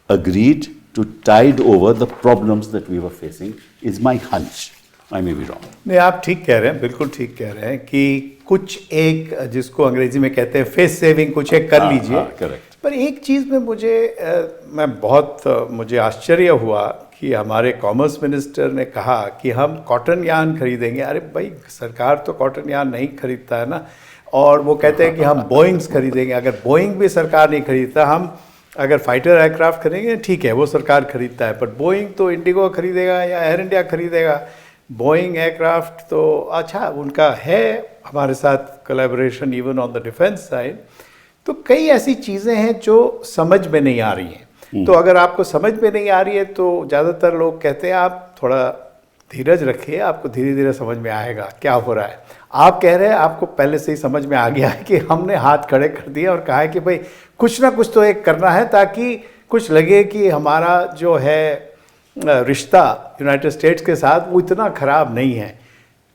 agreed to tide over the problems that we were facing, is my hunch. I may be wrong. नहीं, आप ठीक कह रहे हैं, बिल्कुल ठीक कह रहे हैं कि कुछ एक, जिसको अंग्रेजी में कहते हैं फेस सेविंग, कुछ एक कर लीजिए. correct. पर एक चीज़ में मुझे आश्चर्य हुआ कि हमारे कॉमर्स मिनिस्टर ने कहा कि हम कॉटन यार्न खरीदेंगे. अरे भाई, सरकार तो कॉटन यार्न नहीं खरीदता है ना. और वो कहते हैं कि हम बोइंग्स खरीदेंगे. अगर बोइंग भी सरकार नहीं खरीदता, हम अगर फाइटर एयरक्राफ्ट खरीदेंगे, ठीक है, वो सरकार खरीदता है. पर बोइंग तो इंडिगो खरीदेगा या एयर इंडिया खरीदेगा. बोइंग एयरक्राफ्ट तो अच्छा उनका है, हमारे साथ collaboration even on the defence side. तो कई ऐसी चीज़ें हैं जो समझ में नहीं आ रही हैं. तो अगर आपको समझ में नहीं आ रही है तो ज़्यादातर लोग कहते हैं आप थोड़ा धीरज रखिए, आपको धीरे धीरे समझ में आएगा क्या हो रहा है. आप कह रहे हैं आपको पहले से ही समझ में आ गया है कि हमने हाथ खड़े कर दिए और कहा है कि भाई कुछ ना कुछ तो एक करना है, ताकि कुछ लगे कि हमारा जो है रिश्ता यूनाइटेड स्टेट्स के साथ वो इतना ख़राब नहीं है.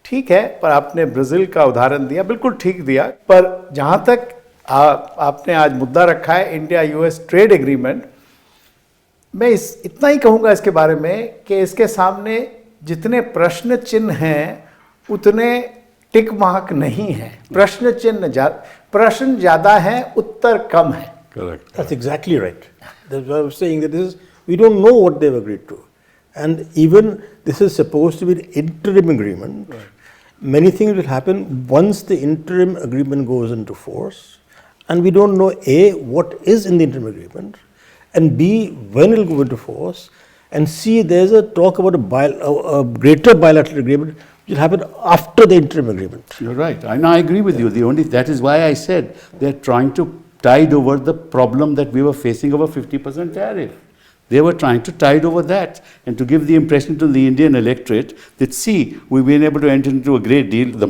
ठीक है, पर आपने ब्राज़ील का उदाहरण दिया, बिल्कुल ठीक दिया. पर जहाँ तक आपने आज मुद्दा रखा है इंडिया यूएस ट्रेड एग्रीमेंट, मैं इतना ही कहूँगा इसके बारे में कि इसके सामने जितने प्रश्न चिन्ह हैं उतने टिक मार्क नहीं हैं. प्रश्न ज़्यादा हैं, उत्तर कम है. Correct. That's exactly right. That's why I was saying that this is We don't know what they've agreed to. And even this is supposed to be an interim agreement. Right. Many things will happen once the interim agreement goes into force, and we don't know A, what is in the interim agreement, and B, when it will go into force, and C, there's a talk about a greater bilateral agreement which will happen after the interim agreement. You're right. I agree with you. That is why I said they're trying to tide over the problem that we were facing of a 50% tariff. They were trying to tide over that and to give the impression to the Indian electorate that, see, we've been able to enter into a great deal. The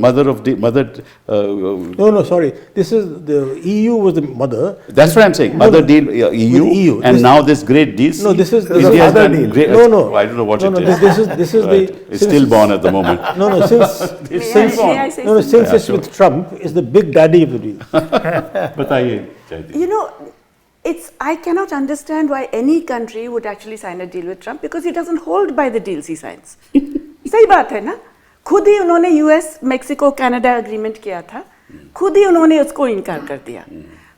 No, sorry. This is the EU was the mother. That's what I'm saying. Mother deal EU, and now this great deal. No, this is India has done deal. great. No. I don't know what it is. This is Right. the. It's stillborn at the moment. No. Since it's with Trump, is the big daddy of the deal. बताइए, Jaideep. You know, I cannot understand why any country would actually sign a deal with Trump because he doesn't hold by the deals he signs. सही बात है ना? खुद ही उन्होंने US, Mexico, Canada agreement किया था, खुद ही उन्होंने उसको इनकार कर दिया,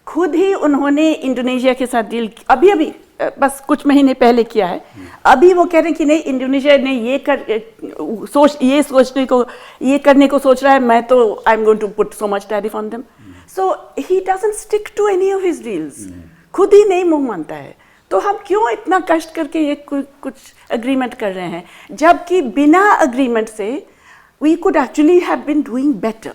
खुद ही उन्होंने इंडोनेशिया के साथ डील अभी बस कुछ महीने पहले किया है. अभी वो कह रहे हैं कि नहीं, इंडोनेशिया ने ये करने को सोच रहा है, मैं तो I am going to put so much tariff on them. So he doesn't stick to any of his deals. खुद ही नहीं मुंह मानता है. तो हम क्यों इतना कष्ट करके ये कुछ अग्रीमेंट कर रहे हैं, जबकि बिना अग्रीमेंट से we could actually have been doing better,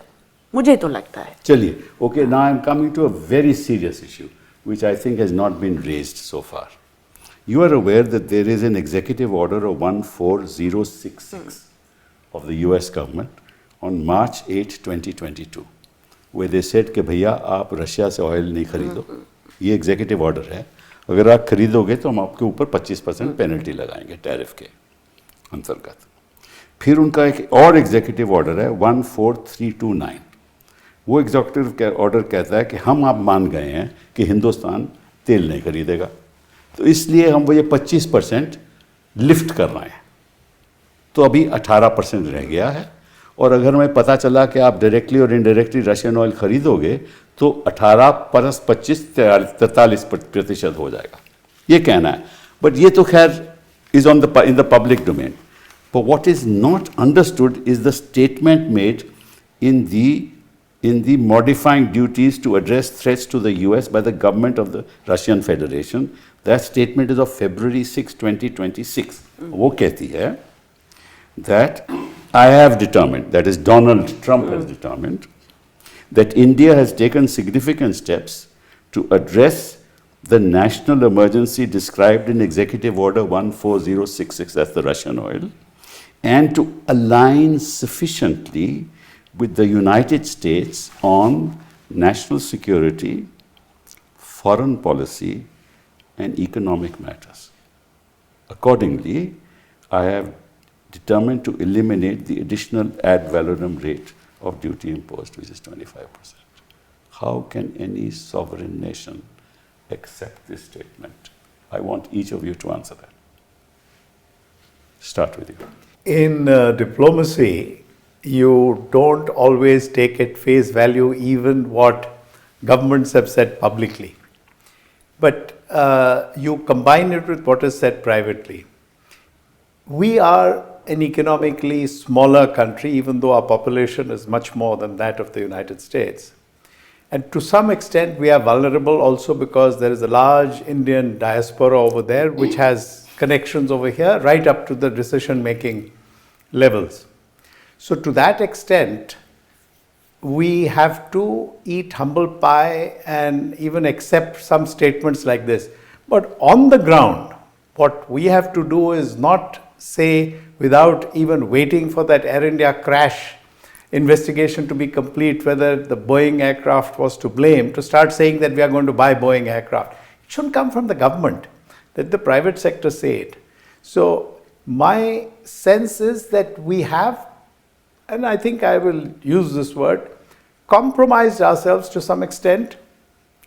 मुझे तो लगता है. चलिए, okay, now I am coming to a very serious issue which I think has not been raised so far. You are aware that there is an executive order of 14066 of the US government on March 8, 2022, where they said कि भैया आप Russia से oil नहीं खरीदो. ये executive order है. अगर आप खरीदोगे तो हम आपके ऊपर 25% पेनल्टी लगाएंगे टैरिफ के अंतर्गत. फिर उनका एक और एग्जीक्यूटिव ऑर्डर है 14329. वो एग्जीक्यूटिव ऑर्डर कहता है कि हम आप मान गए हैं कि हिंदुस्तान तेल नहीं खरीदेगा, तो इसलिए हम वो ये 25% लिफ्ट कर रहे हैं. तो अभी 18% रह गया है. और अगर हमें पता चला कि आप डायरेक्टली और इनडायरेक्टली रशियन ऑयल खरीदोगे तो 18 + 25 43% हो जाएगा. ये कहना है. बट ये तो खैर is in the public domain. But what is not understood is the statement made in the modifying duties to address threats to the US by the government of the Russian Federation. That statement is of February 6, 2026. वो कहती है that I have determined, that is Donald Trump has determined, that India has taken significant steps to address the national emergency described in Executive Order 14066, that's the Russian oil, and to align sufficiently with the United States on national security, foreign policy, and economic matters. Accordingly, I have determined to eliminate the additional ad valorem rate of duty imposed, which is 25%. How can any sovereign nation accept this statement? I want each of you to answer that. Start with you. In diplomacy, you don't always take at face value even what governments have said publicly. But you combine it with what is said privately. We are an economically smaller country, even though our population is much more than that of the United States. And to some extent, we are vulnerable also because there is a large Indian diaspora over there, which has connections over here, right up to the decision-making levels. So to that extent, we have to eat humble pie and even accept some statements like this. But on the ground, what we have to do is not say, without even waiting for that Air India crash investigation to be complete, whether the Boeing aircraft was to blame, to start saying that we are going to buy Boeing aircraft. It shouldn't come from the government. Let the private sector say it. So my sense is that we have, and I think I will use this word, compromised ourselves to some extent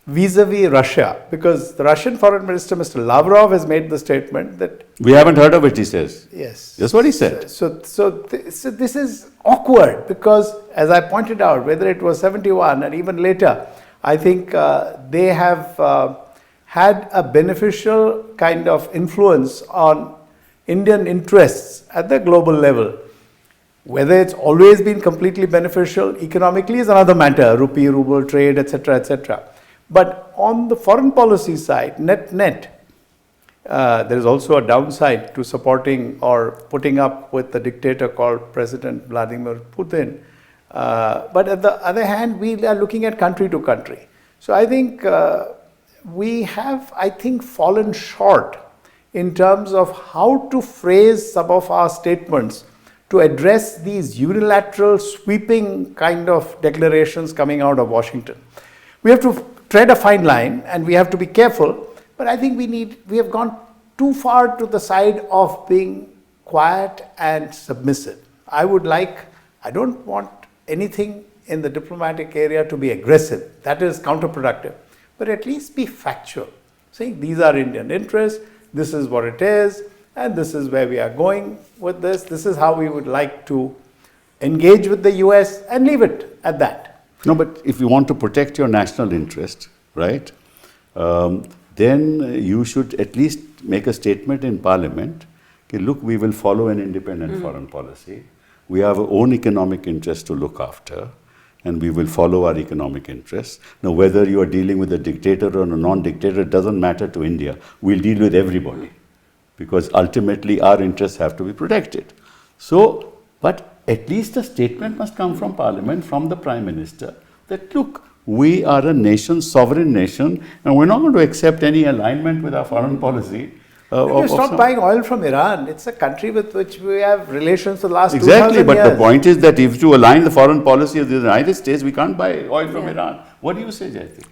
vis-a-vis Russia, because the Russian Foreign Minister, Mr. Lavrov, has made the statement that... We haven't heard of it, he says. Yes. That's what he said. So this is awkward because, as I pointed out, whether it was 71 and even later, I think they have had a beneficial kind of influence on Indian interests at the global level. Whether it's always been completely beneficial economically is another matter, rupee, ruble trade, etc., etc. But on the foreign policy side, net, there is also a downside to supporting or putting up with a dictator called President Vladimir Putin. But at the other hand, we are looking at country to country. So I think we have, fallen short in terms of how to phrase some of our statements to address these unilateral, sweeping kind of declarations coming out of Washington. We have to tread a fine line and we have to be careful, but I think we have gone too far to the side of being quiet and submissive. I don't want anything in the diplomatic area to be aggressive. That is counterproductive. But at least be factual, saying these are Indian interests, this is what it is, and this is where we are going with this. This is how we would like to engage with the US and leave it at that. No, but if you want to protect your national interest, right, then you should at least make a statement in Parliament, okay, look, we will follow an independent foreign policy. We have our own economic interests to look after, and we will follow our economic interests. Now, whether you are dealing with a dictator or a non-dictator, it doesn't matter to India. We'll deal with everybody, because ultimately our interests have to be protected. So, but at least a statement must come from Parliament, from the Prime Minister, that look, we are a nation, sovereign nation, and we're not going to accept any alignment with our foreign policy. You stop buying oil from Iran. It's a country with which we have relations for the last 2,000 Exactly, years. but the point is that if you align the foreign policy of the United States, we can't buy oil from Iran. What do you say, Jayati?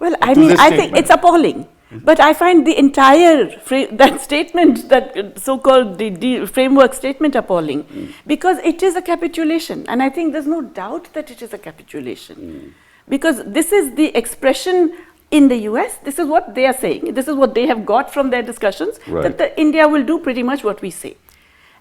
Well, To this I think statement. it's appalling. But I find the entire that statement, that so-called the framework statement, appalling, because it is a capitulation, and I think there's no doubt that it is a capitulation, because this is the expression in the US. This is what they are saying. This is what they have got from their discussions, Right. that India will do pretty much what we say,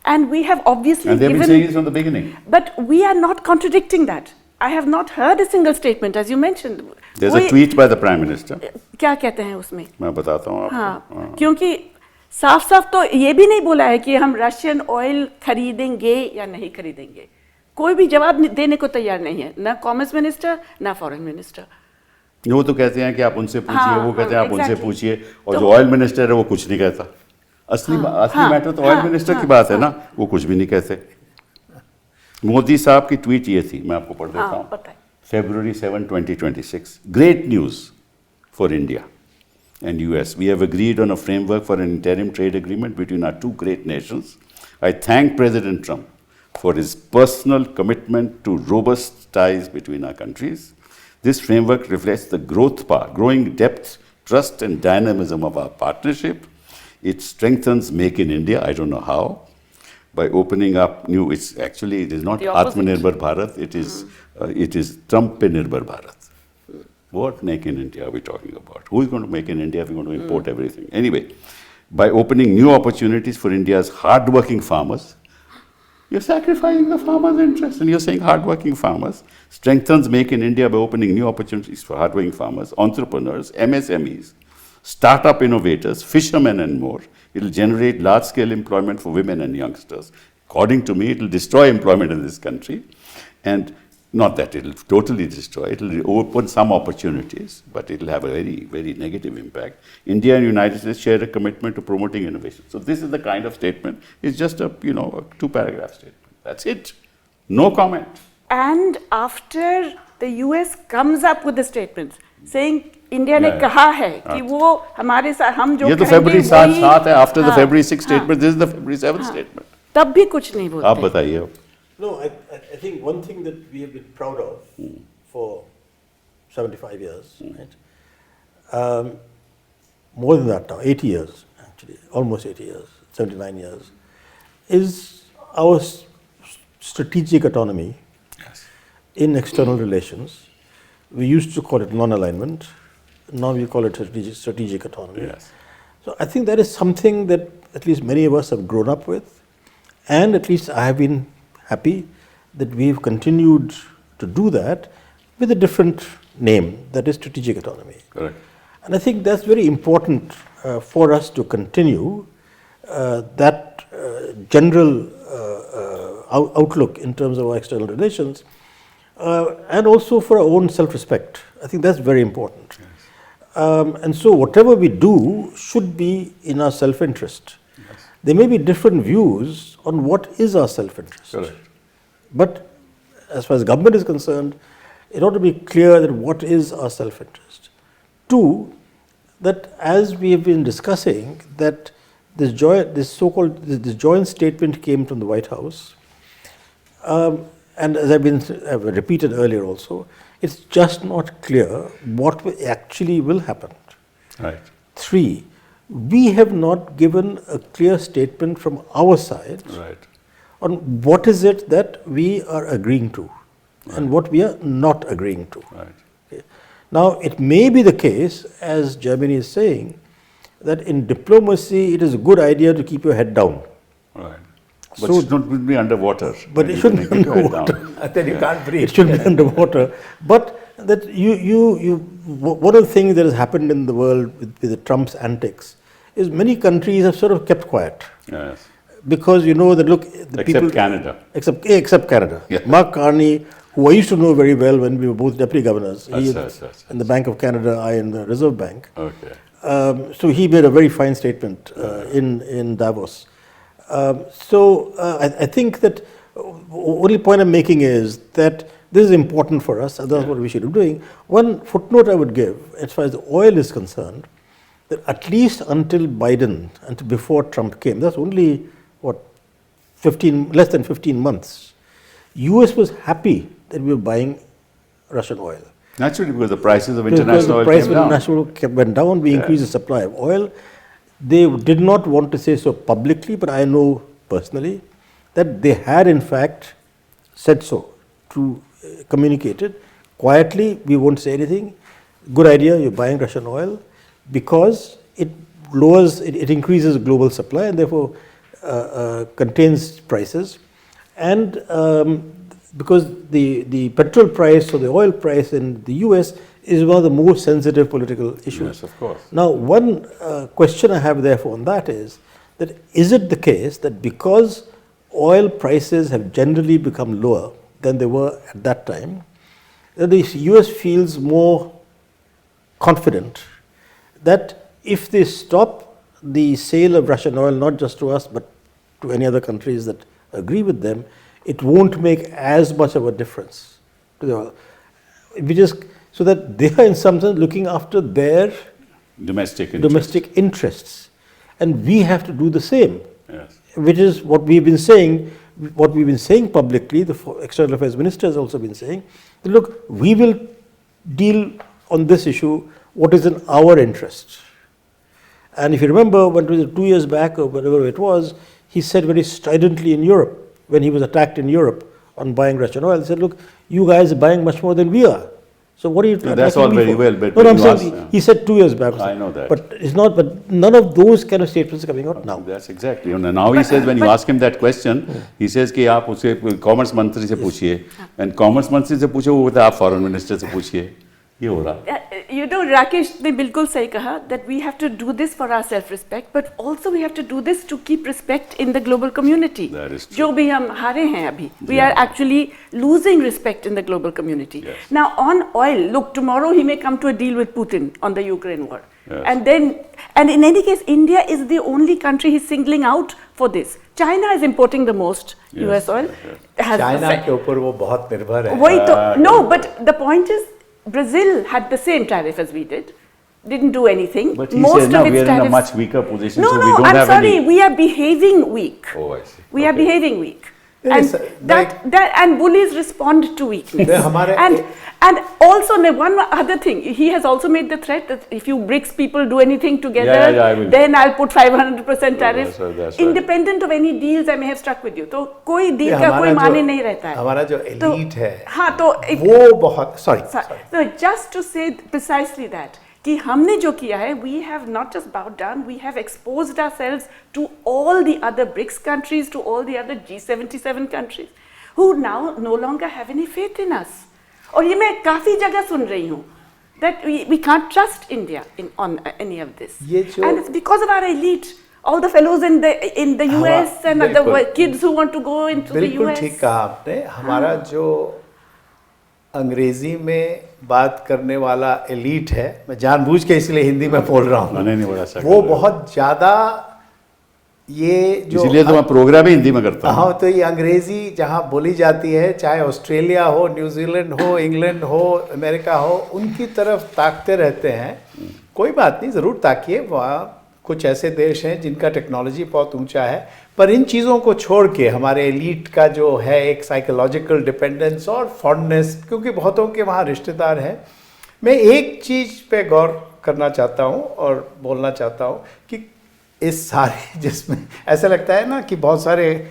and we have obviously And they've given. been saying it from the beginning. But we are not contradicting that. I have not heard a single statement, as you mentioned. There's a tweet by the Prime Minister. क्या कहते हैं उसमें? मैं बताता हूँ आपको. हाँ, क्योंकि साफ साफ तो ये भी नहीं बोला है कि हम रशियन ऑयल खरीदेंगे या नहीं खरीदेंगे. कोई भी जवाब देने को तैयार नहीं है, ना कॉमर्स मिनिस्टर ना फॉरेन मिनिस्टर. वो तो कहते हैं कि आप उनसे पूछिए, हाँ, वो कहते हैं आप उनसे exactly. पूछिए, और तो- जो ऑयल मिनिस्टर है वो कुछ नहीं कहता. असली मैटर तो ऑयल मिनिस्टर की बात है ना, वो कुछ भी नहीं कहते. मोदी साहब की ट्वीट ये थी, मैं आपको पढ़ देता हाँ, हूँ. बताएं. February 7, 2026. Great news for India and US. We have agreed on a framework for an interim trade agreement between our two great nations. I thank President Trump for his personal commitment to robust ties between our countries. This framework reflects the growing depth, trust, and dynamism of our partnership. It strengthens Make in India. I don't know how. By opening up new, it is not The opposite. Atmanirbhar Bharat, it is Trump Nirbhar Bharat. What Make in India are we talking about? Who is going to make in India if we're going to import everything? Anyway, by opening new opportunities for India's hardworking farmers, you're sacrificing the farmers' interests, and you're saying hardworking farmers, strengthens Make in India by opening new opportunities for hardworking farmers, entrepreneurs, MSMEs, startup innovators, fishermen, and more. It will generate large-scale employment for women and youngsters. According to me, it will destroy employment in this country, and not that it will totally destroy, it will open some opportunities, but it will have a very, very negative impact. India and United States share a commitment to promoting innovation. So this is the kind of statement. It's just a 2-paragraph statement. That's it. No comment. And after the US comes up with the statements saying India ने Yeah, yeah. कहा है कि वो हमारे साथ हम जो ये तो करेंगे February वही- 7 है, after the हाँ, February 6 हाँ, statement, this is the February 7 statement. तब भी कुछ नहीं बोलते. आप बताइए. No, I think one thing that we have been proud of for 75 years, right? More than that now, 80 years actually, almost 80 years, 79 years, is our strategic autonomy in external relations. We used to call it non-alignment. Now we call it strategic autonomy. Yes. So I think that is something that at least many of us have grown up with, and at least I have been happy that we've continued to do that with a different name, that is strategic autonomy. Correct. And I think that's very important for us to continue that general outlook in terms of our external relations, and also for our own self-respect. I think that's very important. Yes. And so whatever we do should be in our self-interest. Yes. There may be different views on what is our self-interest. Correct. But as far as government is concerned, it ought to be clear that what is our self-interest. Two, that as we have been discussing, that this joint statement came from the White House, and as I've repeated earlier also, it's just not clear what actually will happen. Right. Three, we have not given a clear statement from our side Right. on what is it that we are agreeing to and what we are not agreeing to. Right. Okay. Now, it may be the case, as Germany is saying, that in diplomacy it is a good idea to keep your head down. Right. But So- it shouldn't be underwater. But When it you shouldn't be keep your head underwater. down. Then you can't breathe. It should be underwater. But that one of the things that has happened in the world with Trump's antics is many countries have sort of kept quiet. Yes. Because you know that, look, the Except people. Canada. Except Canada. Yeah. Mark Carney, who I used to know very well when we were both deputy governors, he Yes. in the Bank of Canada, I in the Reserve Bank. Okay. So he made a very fine statement in Davos. I think that only point I'm making is that this is important for us, and that's what we should be doing. One footnote I would give, as far as the oil is concerned, that at least until Biden, until before Trump came, that's only less than 15 months. US was happy that we were buying Russian oil. Naturally, because the prices of Because international the oil price came of down. international oil went down, we increased the supply of oil. They did not want to say so publicly, but I know personally that they had in fact said so, to communicated quietly. We won't say anything. Good idea, you're buying Russian oil, because it increases global supply and therefore contains prices. And because the petrol price or the oil price in the US is one of the most sensitive political issues. Yes, of course. Now, one question I have therefore on that is it the case that because oil prices have generally become lower than they were at that time, that the US feels more confident that if they stop the sale of Russian oil, not just to us but to any other countries that agree with them, it won't make as much of a difference to the oil. So that they are in some sense looking after their domestic interests. And we have to do the same. Yes. Which is what we've been saying publicly, the External Affairs Minister has also been saying, that look, we will deal on this issue what is in our interest. And if you remember, when it was 2 years back or whatever it was, he said very stridently in Europe, when he was attacked in Europe on buying Russian oil, he said, look, you guys are buying much more than we are. So what are you No, that's all very well, but no, when I'm you saying ask- he said 2 years back. I know that. But none of those kind of statements are coming out now. That's exactly. And now he says, when you ask him that question, he says कि आप उसे commerce मंत्री से पूछिए, and commerce मंत्री से पूछे वो बोलता है आप फॉरेन मिनिस्टर से पूछिए, ये हो रहा. You know, Rakesh ने बिल्कुल सही कहा that we have to do this for our self-respect, but also we have to do this to keep respect in the global community. That is true. जो भी हम हारे हैं अभी, we are actually losing respect in the global community. Yes. Now on oil, look, tomorrow he may come to a deal with Putin on the Ukraine war. Yes. And in any case, India is the only country he's singling out for this. China is importing the most US oil. Has China के ऊपर वो बहुत निर्भर है. वही तो, no, but the point is, Brazil had the same tariff as we did, didn't do anything. But he said, no, we are in a much weaker position, No, so we no, don't I'm have sorry, any. we are behaving weak. Oh, I see. We are Okay. behaving weak. Yes, And and bullies respond to weakness. नहीं, हमारे- and also one other thing, he has also made the threat that if you BRICS people do anything together, I will. then I'll put 500% tariff. That's right. Independent of any deals I may have struck with you. तो कोई ये deal का कोई हमारा माने जो- नहीं रहता है. हमारा जो तो- elite है, हाँ तो वो बहुत sorry. So just to say precisely that, कि हमने जो किया है, we have not just bowed down, we have exposed ourselves to all the other BRICS countries, to all the other G77 countries, who now no longer have any faith in us. और ये मैं काफ़ी जगह सुन रही हूँ that we can't trust India on any of this. ये जो- And it's because of our elite, all the fellows in the US and the बिल्कुल। kids who want to go into the बिल्कुल US. ठीक कहा आपने। हमारा जो अंग्रेजी में बात करने वाला एलीट है, मैं जानबूझ के इसलिए हिंदी में बोल रहा हूँ, नहीं बड़ा अच्छा वो बहुत ज़्यादा ये जो इसीलिए तो मैं प्रोग्राम ही हिंदी में करता हूँ। हाँ, तो ये अंग्रेजी जहाँ बोली जाती है, चाहे ऑस्ट्रेलिया हो, न्यूजीलैंड हो, इंग्लैंड हो, अमेरिका हो, उनकी तरफ ताकते रहते हैं। कोई बात नहीं, ज़रूर ताकिए, वहाँ कुछ ऐसे देश हैं जिनका टेक्नोलॉजी बहुत ऊंचा है, पर इन चीज़ों को छोड़ के हमारे एलीट का जो है एक साइकोलॉजिकल डिपेंडेंस और फॉन्डनेस, क्योंकि बहुतों के वहाँ रिश्तेदार हैं। मैं एक चीज़ पे गौर करना चाहता हूँ और बोलना चाहता हूँ कि इस सारे, जिसमें ऐसा लगता है ना कि बहुत सारे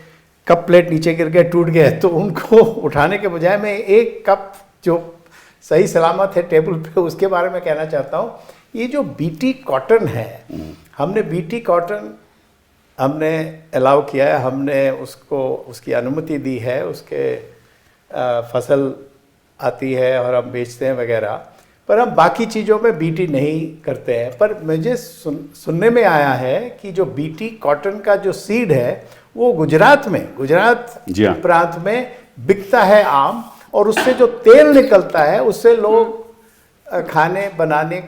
कप प्लेट नीचे गिर गए, टूट गए, तो उनको उठाने के बजाय मैं एक कप जो सही सलामत है टेबल पे, उसके बारे में कहना चाहता हूँ। ये जो बीटी कॉटन है, हमने बीटी कॉटन हमने अलाउ किया है, हमने उसको उसकी अनुमति दी है, उसके फसल आती है और हम बेचते हैं वगैरह, पर हम बाकी चीज़ों में बीटी नहीं करते हैं। पर मुझे सुनने में आया है कि जो बीटी कॉटन का जो सीड है वो गुजरात जी हाँ। प्रांत में बिकता है आम, और उससे जो तेल निकलता है उससे लोग खाने बनाने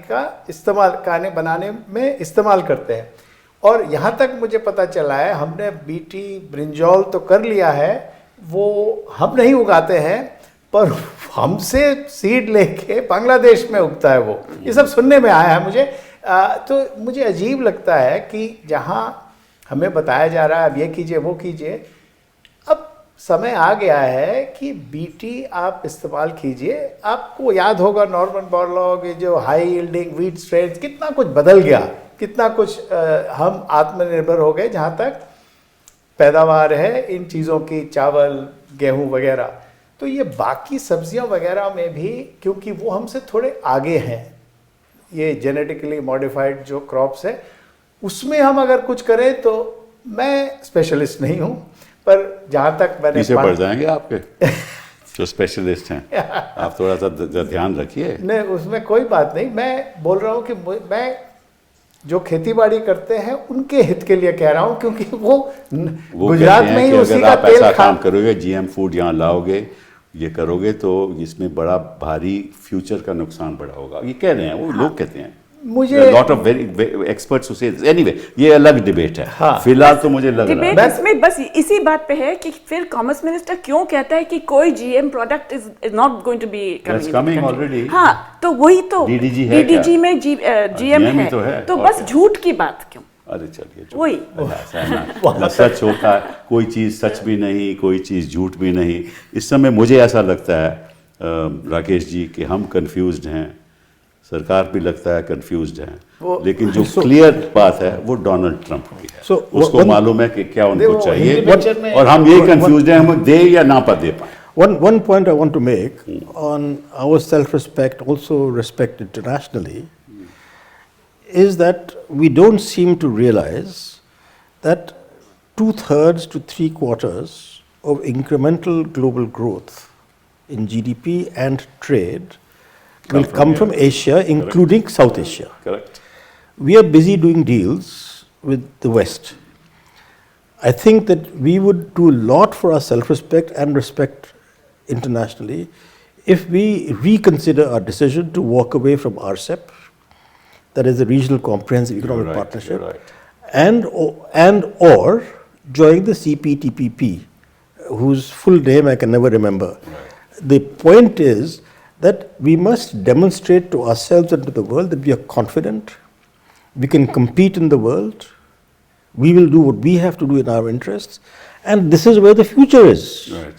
में इस्तेमाल करते हैं। और यहाँ तक मुझे पता चला है, हमने बीटी ब्रिंजॉल तो कर लिया है, वो हम नहीं उगाते हैं, पर हमसे सीड लेके बांग्लादेश में उगता है वो। ये सब सुनने में आया है मुझे। तो मुझे अजीब लगता है कि जहाँ हमें बताया जा रहा है अब ये कीजिए वो कीजिए, अब समय आ गया है कि बीटी आप इस्तेमाल कीजिए। आपको याद होगा नॉर्मन बोरलॉग, ये जो हाई यील्डिंग व्हीट स्ट्रेन्स, कितना कुछ बदल गया, कितना कुछ हम आत्मनिर्भर हो गए जहाँ तक पैदावार है इन चीज़ों की, चावल, गेहूँ वगैरह। तो ये बाकी सब्जियां वगैरह में भी, क्योंकि वो हमसे थोड़े आगे हैं, ये जेनेटिकली मॉडिफाइड जो क्रॉप्स है, उसमें हम अगर कुछ करें तो, मैं स्पेशलिस्ट नहीं हूँ, पर जहाँ तक मैंने पीछे पड़ जाएंगे आपके जो स्पेशलिस्ट हैं। आप थोड़ा सा ध्यान रखिए। नहीं, उसमें कोई बात नहीं। मैं बोल रहा हूँ कि मैं जो खेती बाड़ी करते हैं उनके हित के लिए कह रहा हूँ, क्योंकि वो गुजरात में ही उसी का तेल ऐसा काम करोगे, जीएम फूड यहाँ लाओगे, ये करोगे, तो इसमें बड़ा भारी फ्यूचर का नुकसान बड़ा होगा। ये कह रहे हैं वो, लोग कहते हैं, मुझे लॉट ऑफ वेरी एक्सपर्ट्स उसे। एनीवे, ये अलग डिबेट है। हाँ। फिलहाल तो मुझे लग रहा है डिबेट इसमें बस इसी बात पे है कि फिर कॉमर्स मिनिस्टर क्यों कहता है कि कोई GM product is not going to be coming already। हाँ, तो वही तो DDG है DDG क्या? में जीएम GM ही है, तो है, तो और बस क्या? झूठ की बात क्यों? अरे चलिए, वही। ऐसा है ना सच होता है, कोई चीज़ सच भी नहीं, कोई चीज़ झूठ भी नहीं। इस समय मुझे ऐसा लगता है राकेश जी कि हम कंफ्यूज्ड हैं, सरकार भी लगता है कंफ्यूज्ड है, लेकिन जो क्लियर बात है वो डोनाल्ड ट्रंप की है। So, उसको मालूम है कि क्या उनको वो चाहिए, हिंदी पिक्चर में- और हम यही कंफ्यूज्ड हैं, हम दे या ना पा दे पाए। One point I want to make on our self-respect, also respect internationally, is that we don't seem to realize that 2/3 to 3/4 of incremental global growth in GDP and trade will come from Asia, including South Asia. Correct. We are busy doing deals with the West. I think that we would do a lot for our self-respect and respect internationally if we reconsider our decision to walk away from RCEP, that is the Regional Comprehensive Economic You're right, Partnership, you're right. and or join the CPTPP, whose full name I can never remember. The point is that we must demonstrate to ourselves and to the world that we are confident, we can compete in the world, we will do what we have to do in our interests, and this is where the future is. Right.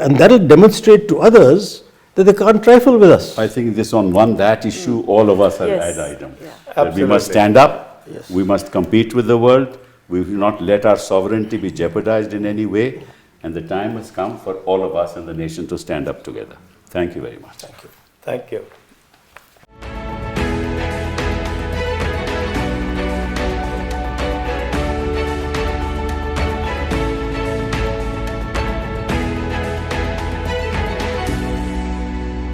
And that will demonstrate to others that they can't trifle with us. I think this on that issue, all of us are Yes. ad item. Yeah. That we must Absolutely. stand up, we must compete with the world, we will not let our sovereignty be jeopardized in any way, and the time has come for all of us and the nation to stand up together. Thank you very much. Thank you.